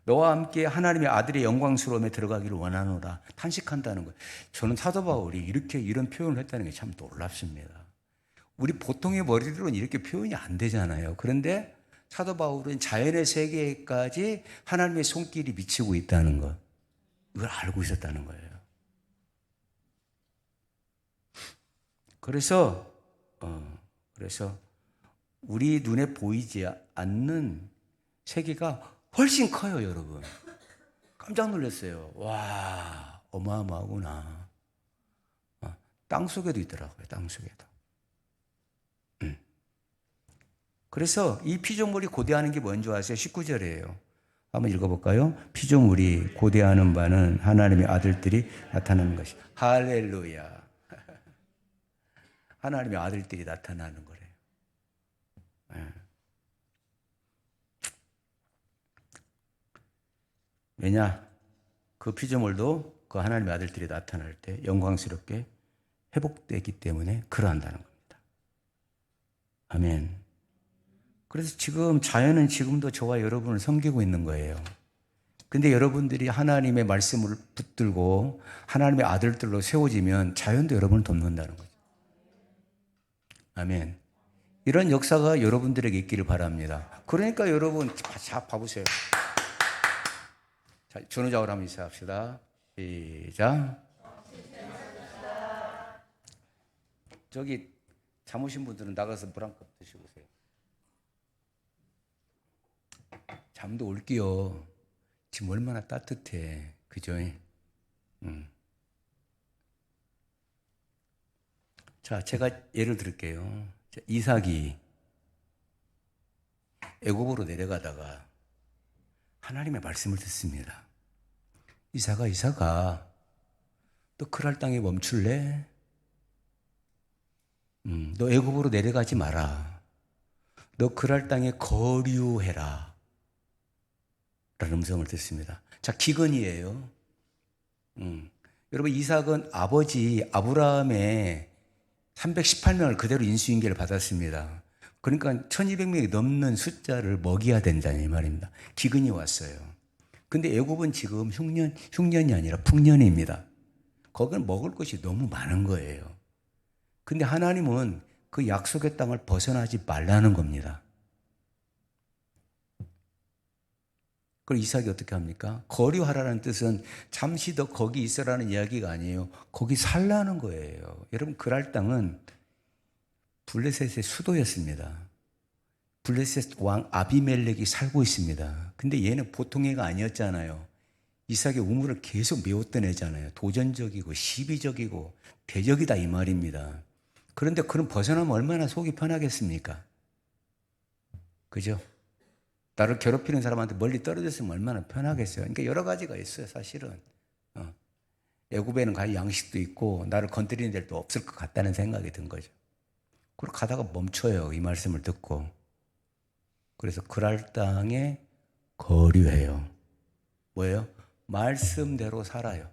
너와 함께 하나님의 아들의 영광스러움에 들어가기를 원하노라. 탄식한다는 거예요. 저는 사도 바울이 이런 표현을 했다는 게 참 놀랍습니다. 우리 보통의 머리로는 이렇게 표현이 안 되잖아요. 그런데 사도 바울은 자연의 세계까지 하나님의 손길이 미치고 있다는 것, 이걸 알고 있었다는 거예요. 그래서 우리 눈에 보이지 않는 세계가 훨씬 커요, 여러분. 깜짝 놀랐어요. 와, 어마어마하구나. 땅 속에도 있더라고요, 땅 속에도. 그래서 이 피조물이 고대하는 게 뭔지 아세요? 19절이에요. 한번 읽어볼까요? 피조물이 고대하는 바는 하나님의 아들들이 나타나는 것이. 할렐루야. 하나님의 아들들이 나타나는 거래요. 왜냐? 그 피조물도 그 하나님의 아들들이 나타날 때 영광스럽게 회복되기 때문에 그러한다는 겁니다. 아멘. 그래서 지금 자연은 지금도 저와 여러분을 섬기고 있는 거예요. 근데 여러분들이 하나님의 말씀을 붙들고 하나님의 아들들로 세워지면 자연도 여러분을 돕는다는 거죠. 아멘. 이런 역사가 여러분들에게 있기를 바랍니다. 그러니까 여러분, 자, 봐보세요. 자, 전후좌우로 한번 인사합시다. 시작. 저기 잠오신 분들은 나가서 물 한 컵 드시고 오세요. 잠도 올게요. 지금 얼마나 따뜻해. 그죠? 자, 제가 예를 들을게요. 자, 이삭이 애굽으로 내려가다가 하나님의 말씀을 듣습니다. 이삭아, 너 그랄 땅에 멈출래? 너 애굽으로 내려가지 마라. 너 그랄 땅에 거류해라. 라는 음성을 듣습니다. 자, 기근이에요. 여러분, 이삭은 아버지 아브라함의 318명을 그대로 인수인계를 받았습니다. 그러니까 1200명이 넘는 숫자를 먹여야 된다는 말입니다. 기근이 왔어요. 근데 애굽은 지금 흉년이 아니라 풍년입니다. 거기는 먹을 것이 너무 많은 거예요. 근데 하나님은 그 약속의 땅을 벗어나지 말라는 겁니다. 그럼 이삭이 어떻게 합니까? 거류하라는 뜻은 잠시 더 거기 있으라는 이야기가 아니에요. 거기 살라는 거예요. 여러분, 그랄 땅은 블레셋의 수도였습니다. 블레셋 왕 아비멜렉이 살고 있습니다. 근데 얘는 보통 애가 아니었잖아요. 이삭의 우물을 계속 메웠던 애잖아요. 도전적이고 시비적이고 대적이다 이 말입니다. 그런데 그럼 벗어나면 얼마나 속이 편하겠습니까? 그죠? 나를 괴롭히는 사람한테 멀리 떨어졌으면 얼마나 편하겠어요. 그러니까 여러 가지가 있어요, 사실은. 애굽에는 가히 양식도 있고 나를 건드리는 데도 없을 것 같다는 생각이 든 거죠. 그리고 가다가 멈춰요, 이 말씀을 듣고. 그래서 그랄 땅에 거류해요. 뭐예요? 말씀대로 살아요.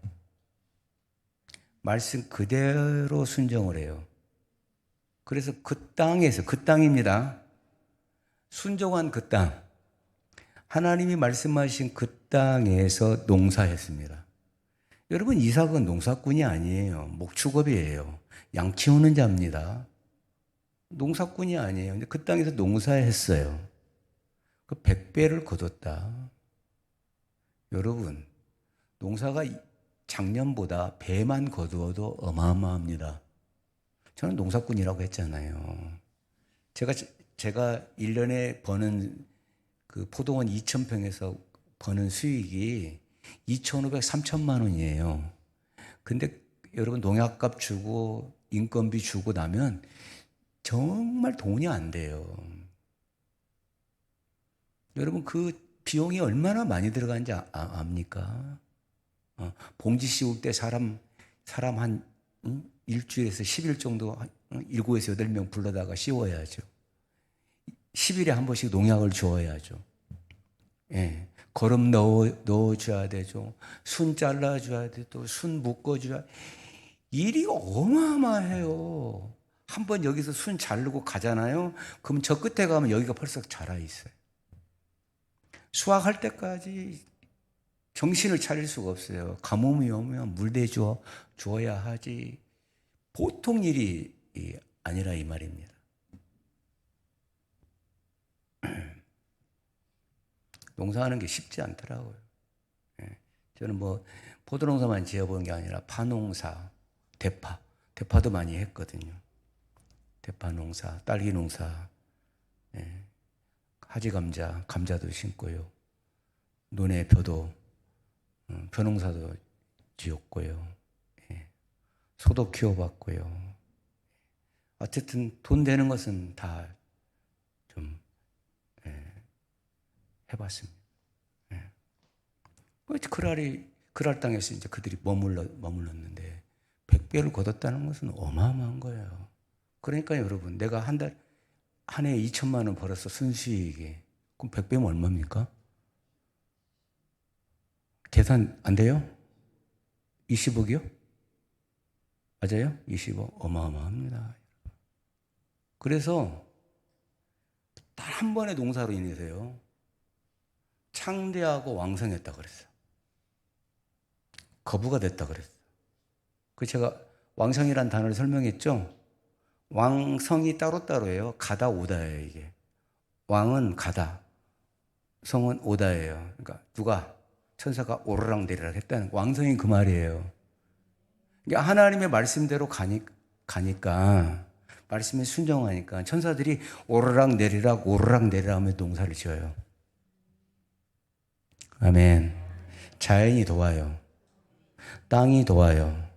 말씀 그대로 순종을 해요. 그래서 그 땅에서, 그 땅입니다. 순종한 그 땅, 하나님이 말씀하신 그 땅에서 농사했습니다. 여러분, 이삭은 농사꾼이 아니에요. 목축업이에요. 양 키우는 자입니다. 농사꾼이 아니에요. 근데 그 땅에서 농사했어요. 그 100배를 거뒀다. 여러분, 농사가 작년보다 배만 거두어도 어마어마합니다. 저는 농사꾼이라고 했잖아요. 제가 1년에 버는 그 포도원 2,000평에서 버는 수익이 2,500, 3천만 원이에요. 근데 여러분, 농약값 주고 인건비 주고 나면 정말 돈이 안 돼요. 여러분, 그 비용이 얼마나 많이 들어가는지 압니까? 봉지 씌울 때 사람 한 일주일에서 10일 정도 7에서 8명 불러다가 씌워야죠. 10일에 한 번씩 농약을 주어야죠. 예. 거름 넣어줘야 되죠. 순 잘라줘야 되죠. 순 묶어줘야. 일이 어마어마해요. 한번 여기서 순 자르고 가잖아요. 그럼 저 끝에 가면 여기가 벌써 자라 있어요. 수확할 때까지 정신을 차릴 수가 없어요. 가뭄이 오면 물 대주어야 하지. 보통 일이 아니라 이 말입니다. 농사하는 게 쉽지 않더라고요. 저는 뭐 포도농사만 지어본 게 아니라 파농사, 대파도 많이 했거든요. 대파 농사, 딸기 농사, 하지감자, 감자도 심고요. 논에 벼농사도 지었고요. 소도 키워봤고요. 어쨌든 돈 되는 것은 다 좀 해봤습니다. 그랄 땅에서 이제 그들이 머물렀는데 100배를 거뒀다는 것은 어마어마한 거예요. 그러니까 여러분, 내가 한 해에 2천만 원 벌었어, 순수익이. 그럼 100배면 얼마입니까? 계산 안 돼요? 20억이요? 맞아요? 20억. 어마어마합니다. 그래서 단 한 번의 농사로 인해서요, 창대하고 왕성했다 그랬어요. 거부가 됐다 그랬어요. 그 제가 왕성이란 단어를 설명했죠? 왕성이 따로따로예요. 가다 오다예요, 이게. 왕은 가다, 성은 오다예요. 그러니까 누가 천사가 오르락 내리락 했다는 왕성이 그 말이에요. 그러니까 하나님의 말씀대로 가니까 말씀에 순종하니까 천사들이 오르락 내리락 하며 농사를 지어요. 아멘. 자연이 도와요. 땅이 도와요.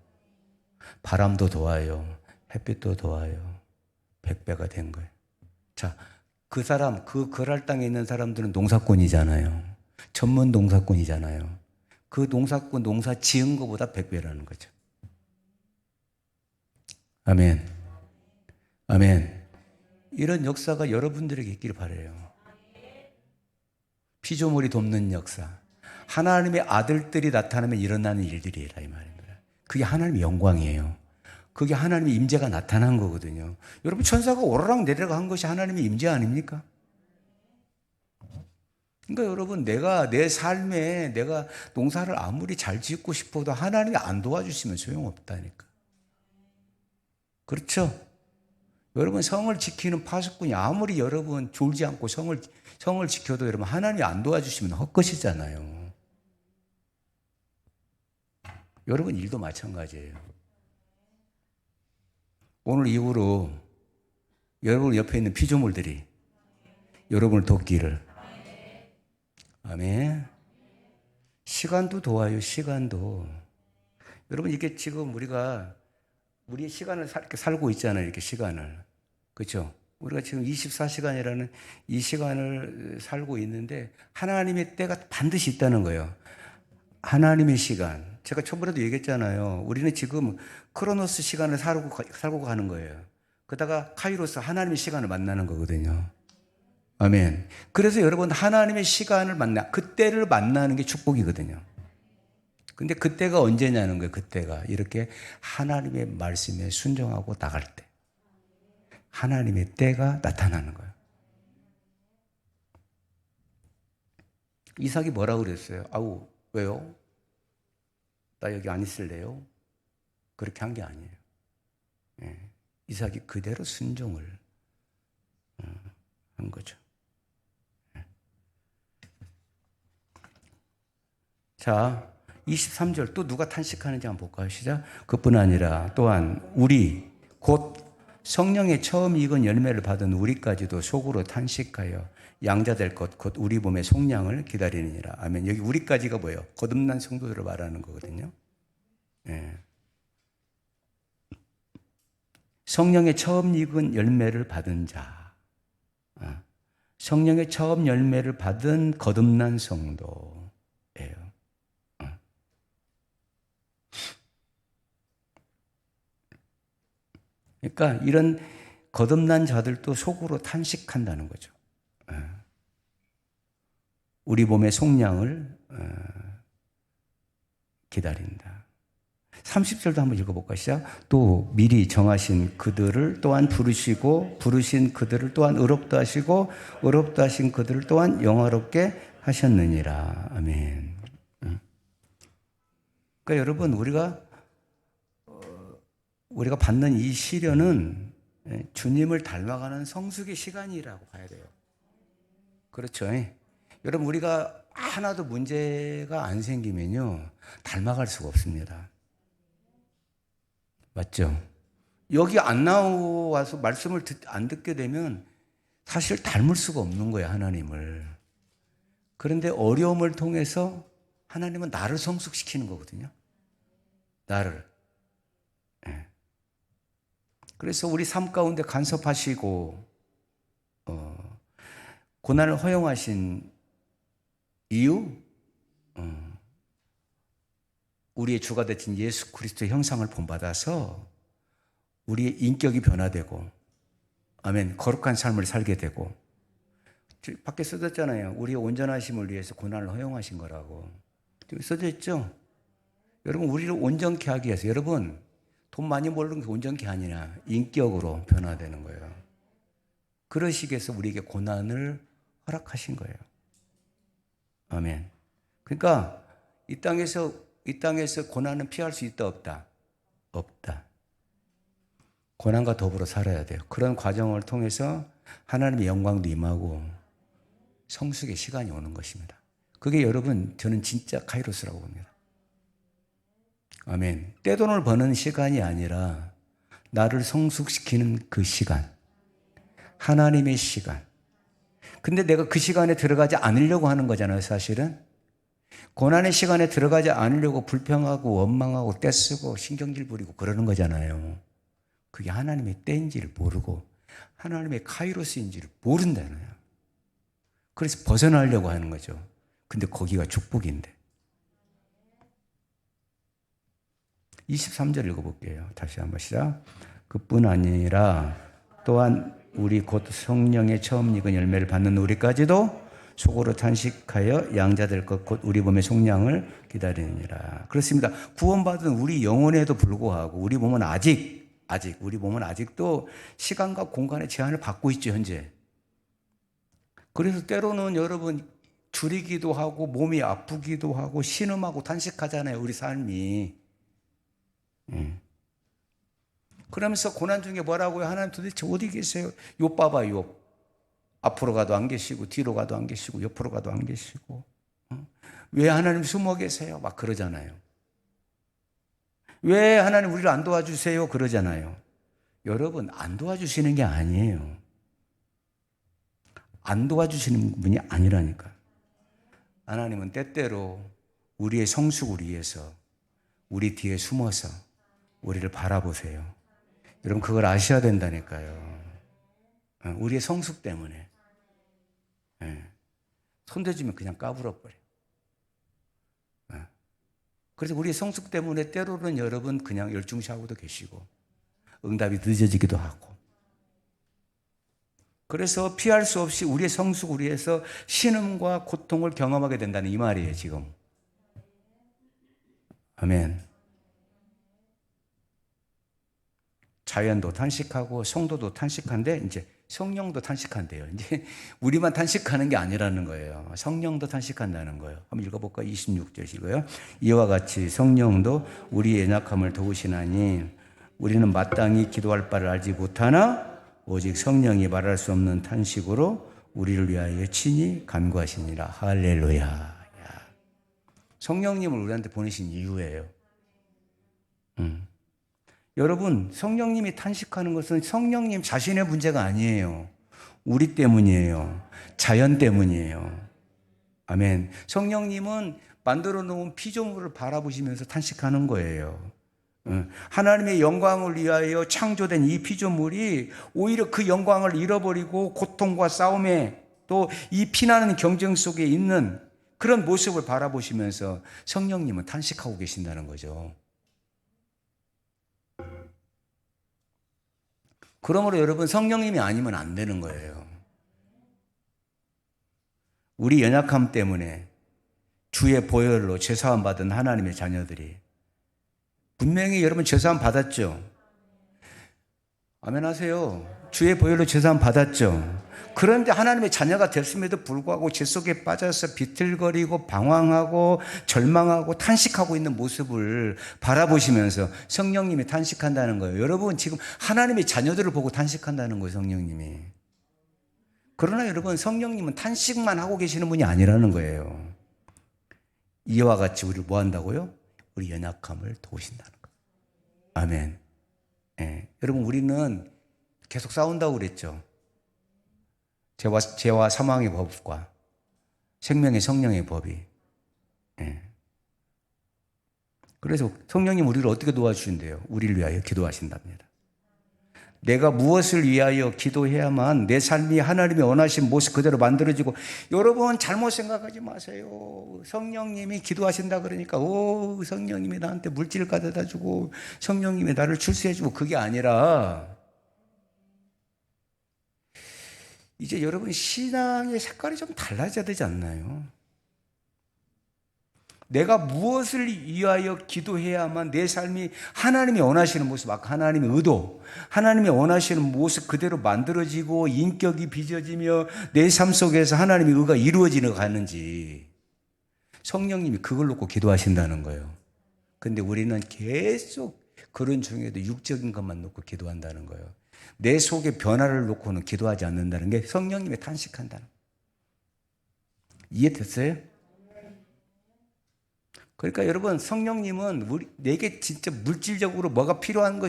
바람도 도와요. 햇빛도 도와요. 100배가 된 거예요. 자, 그 사람, 그 거랄 땅에 있는 사람들은 농사꾼이잖아요. 전문 농사꾼이잖아요. 그 농사꾼 농사 지은 것보다 100배라는 거죠. 아멘. 아멘. 이런 역사가 여러분들에게 있기를 바라요. 피조물이 돕는 역사. 하나님의 아들들이 나타나면 일어나는 일들이라 이 말입니다. 그게 하나님의 영광이에요. 그게 하나님의 임재가 나타난 거거든요. 여러분 천사가 오르락 내리락 한 것이 하나님의 임재 아닙니까? 그러니까 여러분 내가 내 삶에 내가 농사를 아무리 잘 짓고 싶어도 하나님이 안 도와주시면 소용없다니까. 그렇죠? 여러분 성을 지키는 파수꾼이 아무리 여러분 졸지 않고 성을 지켜도 여러분 하나님이 안 도와주시면 헛것이잖아요. 여러분 일도 마찬가지예요. 오늘 이후로 여러분 옆에 있는 피조물들이 여러분을 돕기를. 아멘. 시간도 도와요. 시간도. 여러분 이게 지금 우리의 시간을 이렇게 살고 있잖아요. 이렇게 시간을. 그렇죠? 우리가 지금 24시간이라는 이 시간을 살고 있는데 하나님의 때가 반드시 있다는 거예요. 하나님의 시간. 제가 초반에도 얘기했잖아요. 우리는 지금 크로노스 시간을 살고 가는 거예요. 그러다가 카이로스 하나님의 시간을 만나는 거거든요. 아멘. 그래서 여러분 하나님의 시간을 그때를 만나는 게 축복이거든요. 근데 그때가 언제냐는 거예요. 그때가 이렇게 하나님의 말씀에 순종하고 나갈 때 하나님의 때가 나타나는 거예요. 이삭이 뭐라고 그랬어요? 아우 왜요? 나 여기 안 있을래요? 그렇게 한 게 아니에요. 예. 이삭이 그대로 순종을 한 거죠. 예. 자, 23절 또 누가 탄식하는지 한번 볼까요? 시작. 그뿐 아니라 또한 우리 곧 성령의 처음 익은 열매를 받은 우리까지도 속으로 탄식하여 양자 될 것 곧 우리 몸의 속량을 기다리느니라. 아멘. 여기 우리까지가 뭐예요? 거듭난 성도들을 말하는 거거든요. 예. 성령의 처음 익은 열매를 받은 자. 성령의 처음 열매를 받은 거듭난 성도예요. 그러니까 이런 거듭난 자들도 속으로 탄식한다는 거죠. 우리 몸의 속량을 기다린다. 30절도 한번 읽어볼까요? 시작. 또 미리 정하신 그들을 또한 부르시고 부르신 그들을 또한 의롭다 하시고 의롭다 하신 그들을 또한 영화롭게 하셨느니라. 아멘. 그러니까 여러분 우리가 받는 이 시련은 주님을 닮아가는 성숙의 시간이라고 봐야 돼요. 그렇죠? 여러분 우리가 하나도 문제가 안 생기면요 닮아갈 수가 없습니다. 맞죠? 여기 안 나와서 말씀을 안 듣게 되면 사실 닮을 수가 없는 거예요, 하나님을. 그런데 어려움을 통해서 하나님은 나를 성숙시키는 거거든요. 나를. 그래서 우리 삶 가운데 간섭하시고 고난을 허용하신 이유, 우리의 주가 되신 예수 그리스도의 형상을 본받아서 우리의 인격이 변화되고, 아멘, 거룩한 삶을 살게 되고, 밖에 써졌잖아요. 우리의 온전하심을 위해서 고난을 허용하신 거라고. 써져 있죠? 여러분, 우리를 온전케 하기 위해서, 여러분, 돈 많이 벌는 게 온전케 아니라 인격으로 변화되는 거예요. 그러시기 위해서 우리에게 고난을 허락하신 거예요. 아멘. 그러니까 이 땅에서 고난은 피할 수 있다 없다? 없다. 고난과 더불어 살아야 돼요. 그런 과정을 통해서 하나님의 영광도 임하고 성숙의 시간이 오는 것입니다. 그게 여러분 저는 진짜 카이로스라고 봅니다. 아멘. 떼돈을 버는 시간이 아니라 나를 성숙시키는 그 시간, 하나님의 시간. 근데 내가 그 시간에 들어가지 않으려고 하는 거잖아요, 사실은. 고난의 시간에 들어가지 않으려고 불평하고 원망하고 떼쓰고 신경질 부리고 그러는 거잖아요. 그게 하나님의 때인지를 모르고 하나님의 카이로스인지를 모른다나요. 그래서 벗어나려고 하는 거죠. 근데 거기가 축복인데. 23절 읽어볼게요. 다시 한번 시작. 그뿐 아니라 또한 우리 곧 성령의 처음 익은 열매를 받는 우리까지도 속으로 탄식하여 양자될 것 곧 우리 몸의 속량을 기다리느니라. 그렇습니다. 구원받은 우리 영혼에도 불구하고 우리 몸은 우리 몸은 아직도 시간과 공간의 제한을 받고 있죠, 현재. 그래서 때로는 여러분 줄이기도 하고 몸이 아프기도 하고 신음하고 탄식하잖아요, 우리 삶이. 그러면서 고난 중에 뭐라고요? 하나님 도대체 어디 계세요? 욥 봐봐, 욥. 앞으로 가도 안 계시고 뒤로 가도 안 계시고 옆으로 가도 안 계시고 왜 하나님 숨어 계세요? 막 그러잖아요. 왜 하나님 우리를 안 도와주세요? 그러잖아요. 여러분, 안 도와주시는 게 아니에요. 안 도와주시는 분이 아니라니까. 하나님은 때때로 우리의 성숙을 위해서 우리 뒤에 숨어서 우리를 바라보세요. 여러분, 그걸 아셔야 된다니까요. 우리의 성숙 때문에. 손대주면 그냥 까불어버려. 그래서 우리의 성숙 때문에 때로는 여러분 그냥 열중시하고도 계시고 응답이 늦어지기도 하고. 그래서 피할 수 없이 우리의 성숙을 위해서 신음과 고통을 경험하게 된다는 이 말이에요, 지금. 아멘. 자연도 탄식하고 성도도 탄식한데 이제 성령도 탄식한대요. 이제 우리만 탄식하는 게 아니라는 거예요. 성령도 탄식한다는 거예요. 한번 읽어볼까요? 26절 읽어요. 이와 같이 성령도 우리의 연약함을 도우시나니 우리는 마땅히 기도할 바를 알지 못하나 오직 성령이 말할 수 없는 탄식으로 우리를 위하여 친히 간구하시니라. 할렐루야. 성령님을 우리한테 보내신 이유예요. 여러분, 성령님이 탄식하는 것은 성령님 자신의 문제가 아니에요. 우리 때문이에요. 자연 때문이에요. 아멘. 성령님은 만들어 놓은 피조물을 바라보시면서 탄식하는 거예요. 하나님의 영광을 위하여 창조된 이 피조물이 오히려 그 영광을 잃어버리고 고통과 싸움에 또 이 피나는 경쟁 속에 있는 그런 모습을 바라보시면서 성령님은 탄식하고 계신다는 거죠. 그러므로 여러분, 성령님이 아니면 안 되는 거예요. 우리 연약함 때문에 주의 보혈로 죄사함 받은 하나님의 자녀들이 분명히 여러분 죄사함 받았죠? 아멘 하세요. 주의 보혈로 죄사함 받았죠? 그런데 하나님의 자녀가 됐음에도 불구하고 죄 속에 빠져서 비틀거리고 방황하고 절망하고 탄식하고 있는 모습을 바라보시면서 성령님이 탄식한다는 거예요. 여러분, 지금 하나님의 자녀들을 보고 탄식한다는 거예요, 성령님이. 그러나 여러분, 성령님은 탄식만 하고 계시는 분이 아니라는 거예요. 이와 같이 우리를 뭐 한다고요? 우리 연약함을 도우신다는 거예요. 아멘. 여러분, 우리는 계속 싸운다고 그랬죠. 죄와 사망의 법과 생명의 성령의 법이. 그래서 성령님 우리를 어떻게 도와주신대요? 우리를 위하여 기도하신답니다. 내가 무엇을 위하여 기도해야만 내 삶이 하나님이 원하신 모습 그대로 만들어지고. 여러분, 잘못 생각하지 마세요. 성령님이 기도하신다 그러니까 성령님이 나한테 물질을 가져다 주고 성령님이 나를 출세해 주고 그게 아니라 이제 여러분, 신앙의 색깔이 좀 달라져야 되지 않나요? 내가 무엇을 위하여 기도해야만 내 삶이 하나님이 원하시는 모습, 아까 하나님의 의도, 하나님이 원하시는 모습 그대로 만들어지고 인격이 빚어지며 내 삶 속에서 하나님의 의가 이루어지는 가는지 성령님이 그걸 놓고 기도하신다는 거예요. 근데 우리는 계속 그런 중에도 육적인 것만 놓고 기도한다는 거예요. 내 속의 변화를 놓고는 기도하지 않는다는 게 성령님의 탄식한다는 거예요. 이해됐어요? 그러니까 여러분, 성령님은 내게 진짜 물질적으로 뭐가 필요한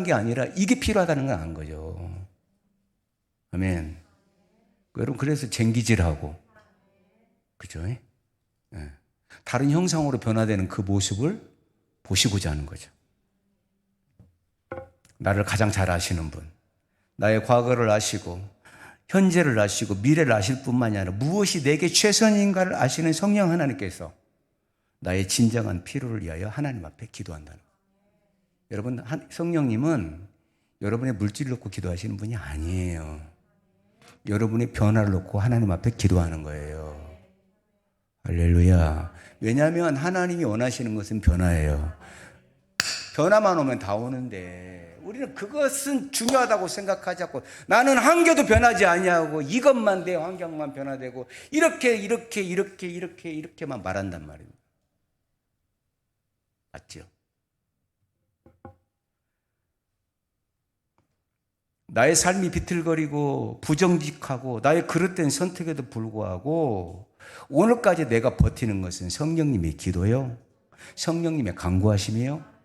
게 아니라 이게 필요하다는 걸 아는 거죠. 아멘. 여러분, 그래서 쟁기질하고, 그죠? 다른 형상으로 변화되는 그 모습을 보시고자 하는 거죠. 나를 가장 잘 아시는 분, 나의 과거를 아시고 현재를 아시고 미래를 아실 뿐만이 아니라 무엇이 내게 최선인가를 아시는 성령 하나님께서 나의 진정한 필요를 위하여 하나님 앞에 기도한다는 거예요. 여러분, 성령님은 여러분의 물질을 놓고 기도하시는 분이 아니에요. 여러분의 변화를 놓고 하나님 앞에 기도하는 거예요. 할렐루야. 왜냐하면 하나님이 원하시는 것은 변화예요. 변화만 오면 다 오는데 우리는 그것은 중요하다고 생각하지 않고 나는 한 개도 변하지 아니하고 이것만 내 환경만 변화되고 이렇게만 말한단 말입니다. 맞죠? 나의 삶이 비틀거리고 부정직하고 나의 그릇된 선택에도 불구하고 오늘까지 내가 버티는 것은 성령님의 기도요, 성령님의 간구하심이요.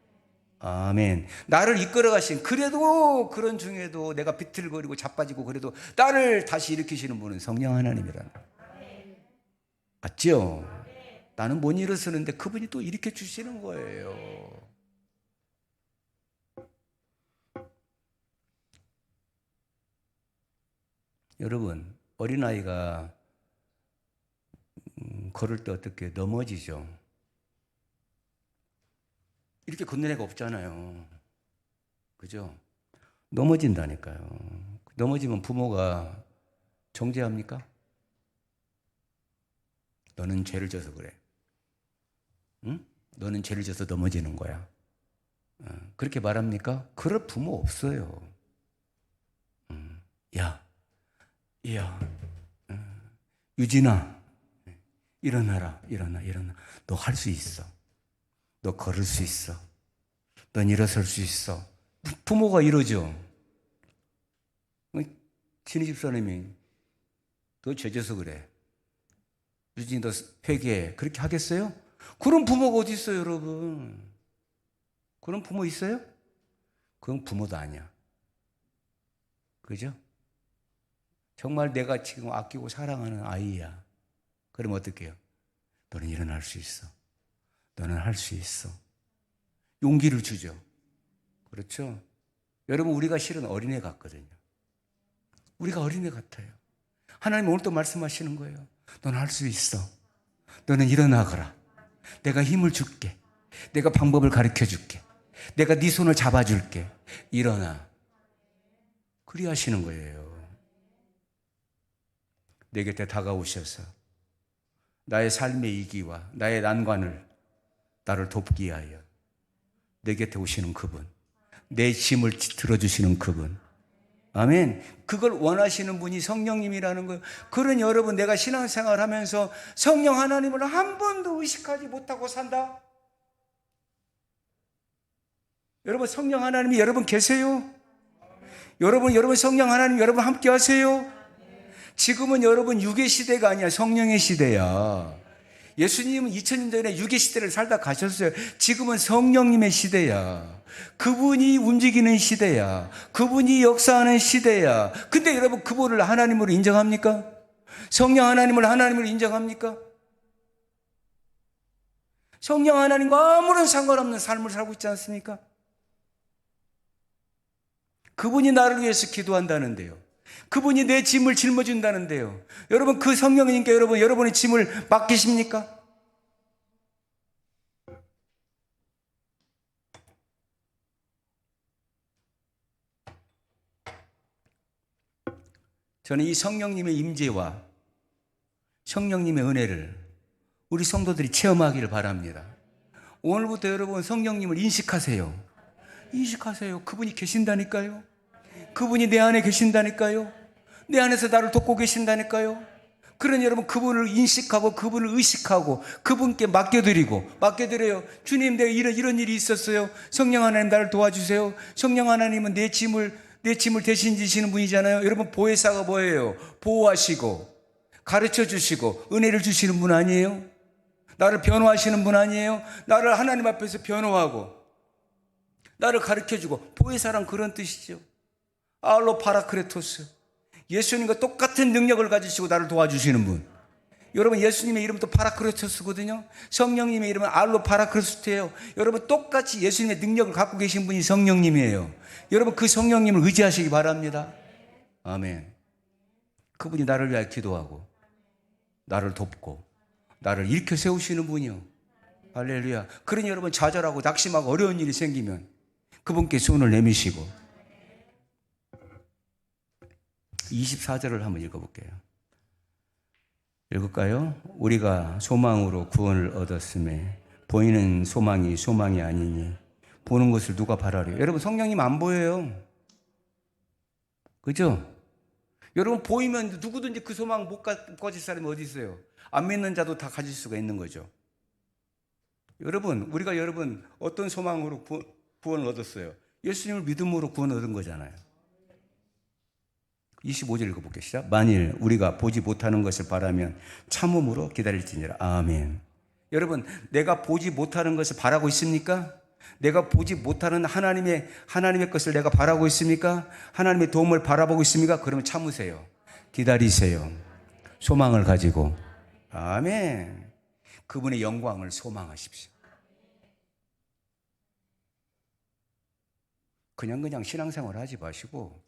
아멘. 나를 이끌어 가신, 그래도 그런 중에도 내가 비틀거리고 자빠지고 그래도 나를 다시 일으키시는 분은 성령 하나님이라는 거예요. 맞죠? 나는 못 일어서는데 그분이 또 일으켜 주시는 거예요. 여러분, 어린아이가 걸을 때 어떻게 넘어지죠? 이렇게 걷는 애가 없잖아요. 그죠? 넘어진다니까요. 넘어지면 부모가 정죄합니까? 너는 죄를 져서 그래. 응? 너는 죄를 져서 넘어지는 거야. 그렇게 말합니까? 그럴 부모 없어요. 야, 유진아, 일어나라. 너 할 수 있어. 너 걸을 수 있어. 넌 일어설 수 있어. 부모가 이러죠. 친히 집사님이 너 죄져서 그래. 유진이 너 회개해. 그렇게 하겠어요? 그런 부모가 어디 있어요, 여러분? 그런 부모 있어요? 그건 부모도 아니야. 그죠? 정말 내가 지금 아끼고 사랑하는 아이야. 그럼 어떻게 해요? 너는 일어날 수 있어. 너는 할 수 있어. 용기를 주죠. 그렇죠? 여러분, 우리가 실은 어린애 같거든요. 우리가 어린애 같아요. 하나님 오늘 또 말씀하시는 거예요. 너는 할 수 있어. 너는 일어나거라. 내가 힘을 줄게. 내가 방법을 가르쳐 줄게. 내가 네 손을 잡아줄게. 일어나. 그리 하시는 거예요. 내 곁에 다가오셔서 나의 삶의 이기와 나의 난관을 나를 돕기 위하여 내 곁에 오시는 그분, 내 짐을 들어주시는 그분. 아멘. 그걸 원하시는 분이 성령님이라는 거예요. 그런 여러분, 내가 신앙생활 하면서 성령 하나님을 한 번도 의식하지 못하고 산다? 여러분, 성령 하나님이 여러분 계세요? 여러분 성령 하나님 여러분 함께 하세요? 지금은 여러분 육의 시대가 아니야. 성령의 시대야. 예수님은 2000년 전에 육의 시대를 살다 가셨어요. 지금은 성령님의 시대야. 그분이 움직이는 시대야. 그분이 역사하는 시대야. 근데 여러분, 그분을 하나님으로 인정합니까? 성령 하나님을 하나님으로 인정합니까? 성령 하나님과 아무런 상관없는 삶을 살고 있지 않습니까? 그분이 나를 위해서 기도한다는데요. 그분이 내 짐을 짊어준다는데요. 여러분, 그 성령님께 여러분의 짐을 맡기십니까? 저는 이 성령님의 임재와 성령님의 은혜를 우리 성도들이 체험하기를 바랍니다. 오늘부터 여러분 성령님을 인식하세요. 인식하세요. 그분이 계신다니까요. 그분이 내 안에 계신다니까요. 내 안에서 나를 돕고 계신다니까요. 그러니 여러분, 그분을 인식하고 그분을 의식하고 그분께 맡겨드려요. 주님, 내가 이런 일이 있었어요. 성령 하나님 나를 도와주세요. 성령 하나님은 내 짐을 대신 지시는 분이잖아요. 여러분, 보혜사가 뭐예요? 보호하시고 가르쳐주시고 은혜를 주시는 분 아니에요? 나를 변호하시는 분 아니에요? 나를 하나님 앞에서 변호하고 나를 가르쳐주고, 보혜사란 그런 뜻이죠. 알로 파라크레토스, 예수님과 똑같은 능력을 가지시고 나를 도와주시는 분. 여러분 예수님의 이름도 파라크리토스거든요. 성령님의 이름은 알로 파라크리스토예요. 여러분 똑같이 예수님의 능력을 갖고 계신 분이 성령님이에요. 여러분 그 성령님을 의지하시기 바랍니다. 아멘. 그분이 나를 위하여 기도하고 나를 돕고 나를 일으켜 세우시는 분이요. 할렐루야. 그러니 여러분 좌절하고 낙심하고 어려운 일이 생기면 그분께 손을 내미시고 24절을 한번 읽어볼게요. 읽을까요? 우리가 소망으로 구원을 얻었음에 보이는 소망이 소망이 아니니 보는 것을 누가 바라려. 여러분 성령님 안 보여요. 그죠? 여러분 보이면 누구든지 그 소망 못 가질 사람이 어디 있어요? 안 믿는 자도 다 가질 수가 있는 거죠. 여러분 우리가 여러분 어떤 소망으로 구원을 얻었어요? 예수님을 믿음으로 구원을 얻은 거잖아요. 25절 읽어볼게요. 시작. 만일 우리가 보지 못하는 것을 바라면 참음으로 기다릴지니라. 아멘. 여러분 내가 보지 못하는 것을 바라고 있습니까? 내가 보지 못하는 하나님의 것을 내가 바라고 있습니까? 하나님의 도움을 바라보고 있습니까? 그러면 참으세요. 기다리세요. 소망을 가지고. 아멘. 그분의 영광을 소망하십시오. 그냥 신앙생활 하지 마시고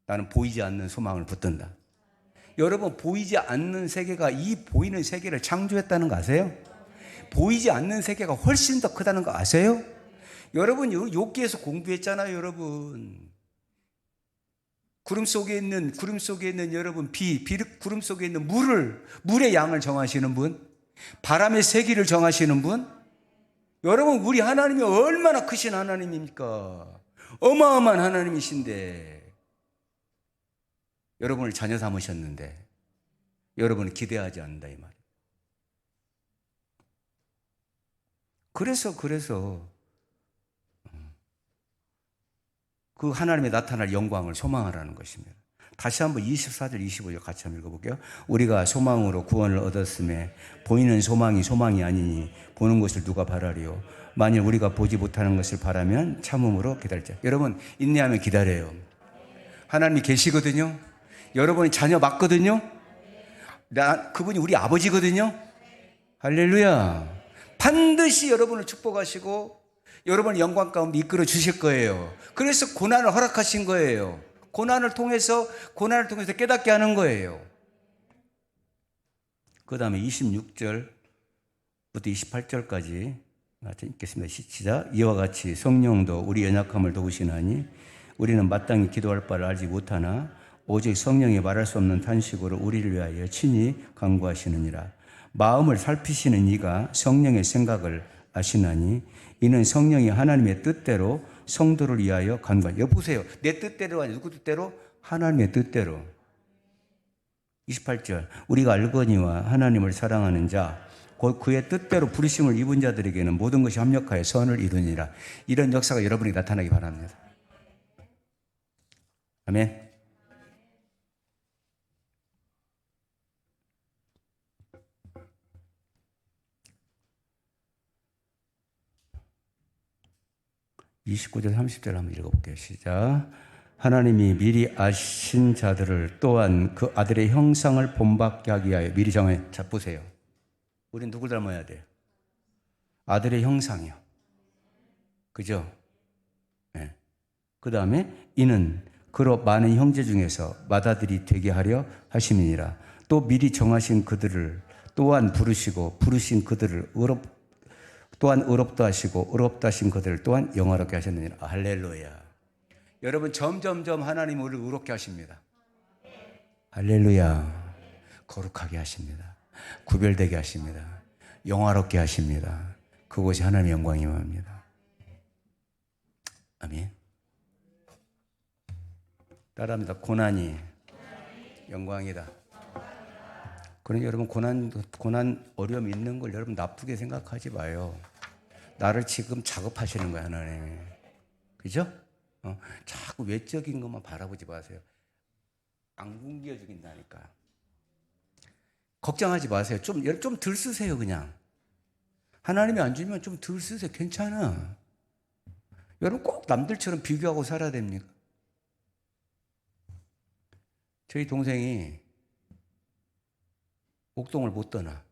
나는 보이지 않는 소망을 붙든다. 여러분 보이지 않는 세계가 이 보이는 세계를 창조했다는 거 아세요? 보이지 않는 세계가 훨씬 더 크다는 거 아세요? 여러분 욥기에서 공부했잖아요. 여러분 구름 속에 있는 여러분 구름 속에 있는 물의 양을 정하시는 분, 바람의 세기를 정하시는 분. 여러분 우리 하나님이 얼마나 크신 하나님입니까? 어마어마한 하나님이신데 여러분을 자녀 삼으셨는데 여러분을 기대하지 않는다 이 말이에요. 그래서 그 하나님의 나타날 영광을 소망하라는 것입니다. 다시 한번 24절 25절 같이 한번 읽어볼게요. 우리가 소망으로 구원을 얻었음에 보이는 소망이 소망이 아니니 보는 것을 누가 바라리요. 만일 우리가 보지 못하는 것을 바라면 참음으로 기다리자. 여러분 인내하면 기다려요. 하나님이 계시거든요. 여러분이 자녀 맞거든요. 그분이 우리 아버지거든요. 할렐루야. 반드시 여러분을 축복하시고 여러분을 영광 가운데 이끌어 주실 거예요. 그래서 고난을 허락하신 거예요. 고난을 통해서 깨닫게 하는 거예요. 그 다음에 26절부터 28절까지 같이 읽겠습니다. 시작. 이와 같이 성령도 우리 연약함을 도우시나니 우리는 마땅히 기도할 바를 알지 못하나 오직 성령이 말할 수 없는 탄식으로 우리를 위하여 친히 간구하시느니라. 마음을 살피시는 이가 성령의 생각을 아시나니 이는 성령이 하나님의 뜻대로 성도를 위하여 간구하니. 여보세요. 내 뜻대로 아니 누구 뜻대로? 하나님의 뜻대로. 28절. 우리가 알거니와 하나님을 사랑하는 자 곧 그의 뜻대로 부르심을 입은 자들에게는 모든 것이 합력하여 선을 이루니라. 이런 역사가 여러분에게 나타나기 바랍니다. 아멘. (29절) (30절) 한번 읽어볼게요. 시작. 하나님이 미리 아신 자들을 또한 그 아들의 형상을 본받게 하기 위하여 미리 정해. 자 보세요. 우린 누굴 닮아야 돼요? 아들의 형상이요. 그죠? 네. 그 다음에 이는 그로 많은 형제 중에서 맏아들이 되게 하려 하심이니라. 또 미리 정하신 그들을 또한 부르신 그들을 또한 의롭다 하시고 의롭다 하신 그들을 또한 영화롭게 하셨느니라. 할렐루야. 여러분 점점점 하나님은 우리를 의롭게 하십니다. 할렐루야. 거룩하게 하십니다. 구별되게 하십니다. 영화롭게 하십니다. 그것이 하나님의 영광임입니다. 아멘. 따라합니다. 고난이 영광이다. 그러니 여러분 고난 어려움이 있는 걸 여러분 나쁘게 생각하지 마요. 나를 지금 작업하시는 거야 하나님이. 그죠? 자꾸 외적인 것만 바라보지 마세요. 안 굶겨 죽인다니까. 걱정하지 마세요. 좀 덜 쓰세요 그냥. 하나님이 안 주면 좀 덜 쓰세요. 괜찮아. 여러분 꼭 남들처럼 비교하고 살아야 됩니까? 저희 동생이 목동을 못 떠나.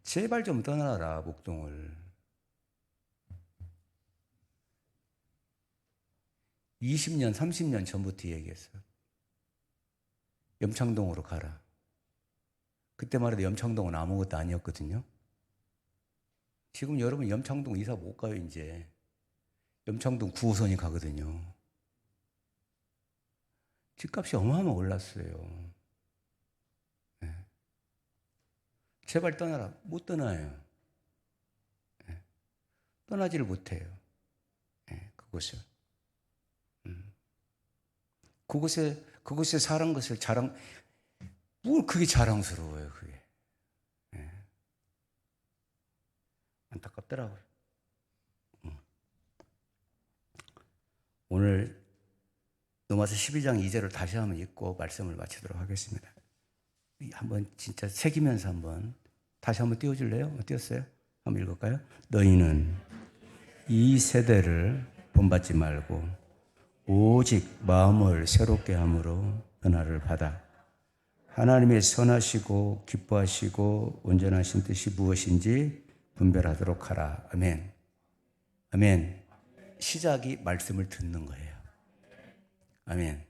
제발 좀 떠나라, 목동을. 20년, 30년 전부터 얘기했어. 염창동으로 가라. 그때만 해도 염창동은 아무것도 아니었거든요. 지금 여러분 염창동 이사 못 가요, 이제. 염창동 9호선이 가거든요. 집값이 어마어마하게 올랐어요. 네. 제발 떠나라. 못 떠나요. 네. 떠나지를 못해요. 네, 그곳을. 그곳에 사는 것을 뭘 그게 자랑스러워요, 그게. 네. 안타깝더라고요. 오늘 로마서 12장 2절을 다시 한번 읽고 말씀을 마치도록 하겠습니다. 한번 진짜 새기면서 다시 한번 띄워줄래요? 띄웠어요? 한번 읽을까요? 너희는 이 세대를 본받지 말고 오직 마음을 새롭게 함으로 은혜를 받아 하나님의 선하시고 기뻐하시고 온전하신 뜻이 무엇인지 분별하도록 하라. 아멘. 아멘. 시작이 말씀을 듣는 거예요. 아멘.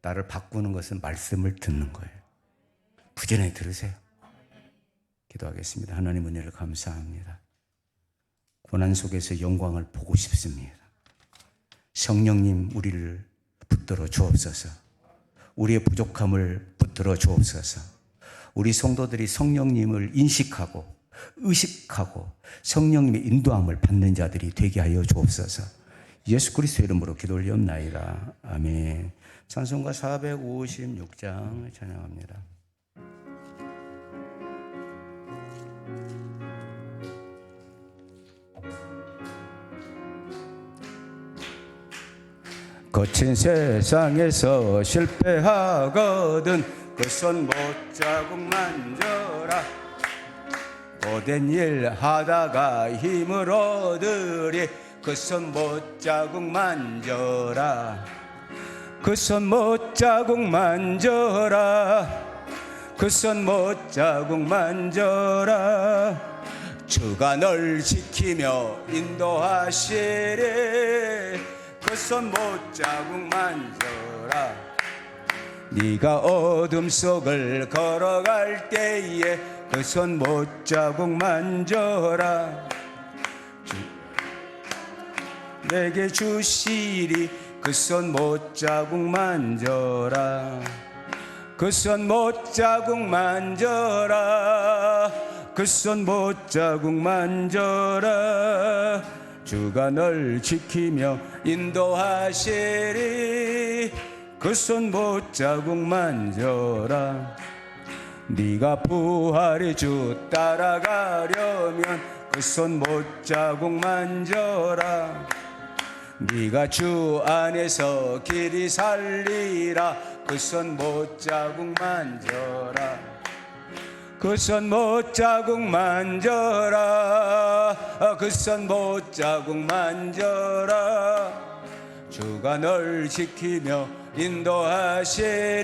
나를 바꾸는 것은 말씀을 듣는 거예요. 부지런히 들으세요. 기도하겠습니다. 하나님 은혜를 감사합니다. 고난 속에서 영광을 보고 싶습니다. 성령님 우리를 붙들어 주옵소서. 우리의 부족함을 붙들어 주옵소서. 우리 성도들이 성령님을 인식하고 의식하고 성령님의 인도함을 받는 자들이 되게 하여 주옵소서. 예수 그리스도의 이름으로 기도 올리옵나이다. 아멘. 찬송가 456장 찬양합니다. 거친 세상에서 실패하거든 그 손 못자국 만져라. 고된 일 하다가 힘을 얻으리 그 손 못자국 만져라. 그 손 못자국 만져라. 그 손 못자국 만져라. 주가 널 지키며 인도하시리 그 손 못자국 만져라. 네가 어둠 속을 걸어갈 때에 그 손 못자국 만져라. 내게 주시리 그 손 못자국 만져라. 그 손 못자국 만져라. 그 손 못자국 만져라. 주가 널 지키며 인도하시리 그 손 못자국 만져라. 네가 부활의 주 따라가려면 그 손 못자국 만져라. 네가 주 안에서 길이 살리라 그 손 못자국 만져라. 그 손 못자국 만져라. 그 손 못자국 만져라. 주가 널 지키며 인도하시리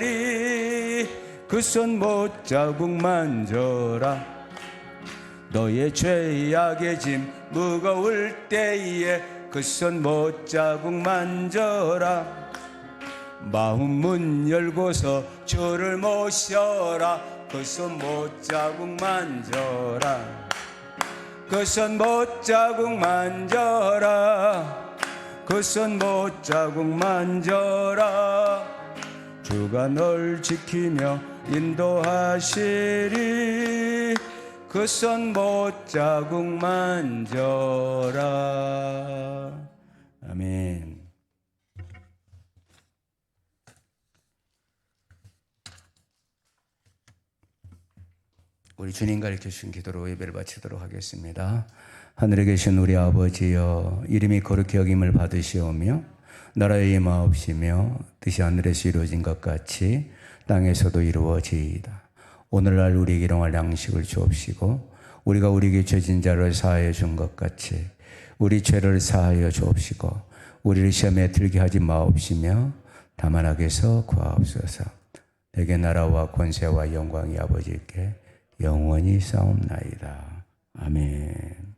그 손 못자국 만져라. 너의 죄악의 짐 무거울 때에 그 손 못자국 만져라. 마음 문 열고서 주를 모셔라. 그 손 못자국 만져라. 그 손 못자국 만져라. 그 손 못자국 만져라. 주가 널 지키며 인도하시리 그 손 못자국 만져라. 아멘. 우리 주님 가르쳐 주신 기도로 예배를 바치도록 하겠습니다. 하늘에 계신 우리 아버지여, 이름이 거룩히 여김을 받으시오며 나라의 임하옵시며 뜻이 하늘에서 이루어진 것 같이 땅에서도 이루어지이다. 오늘날 우리에게 일용할 양식을 주옵시고 우리가 우리에게 죄진 자를 사하여 준 것 같이 우리 죄를 사하여 주옵시고 우리를 시험에 들게 하지 마옵시며 다만 악에서 구하옵소서. 내게 나라와 권세와 영광이 아버지께 영원히 싸움나이다. 아멘.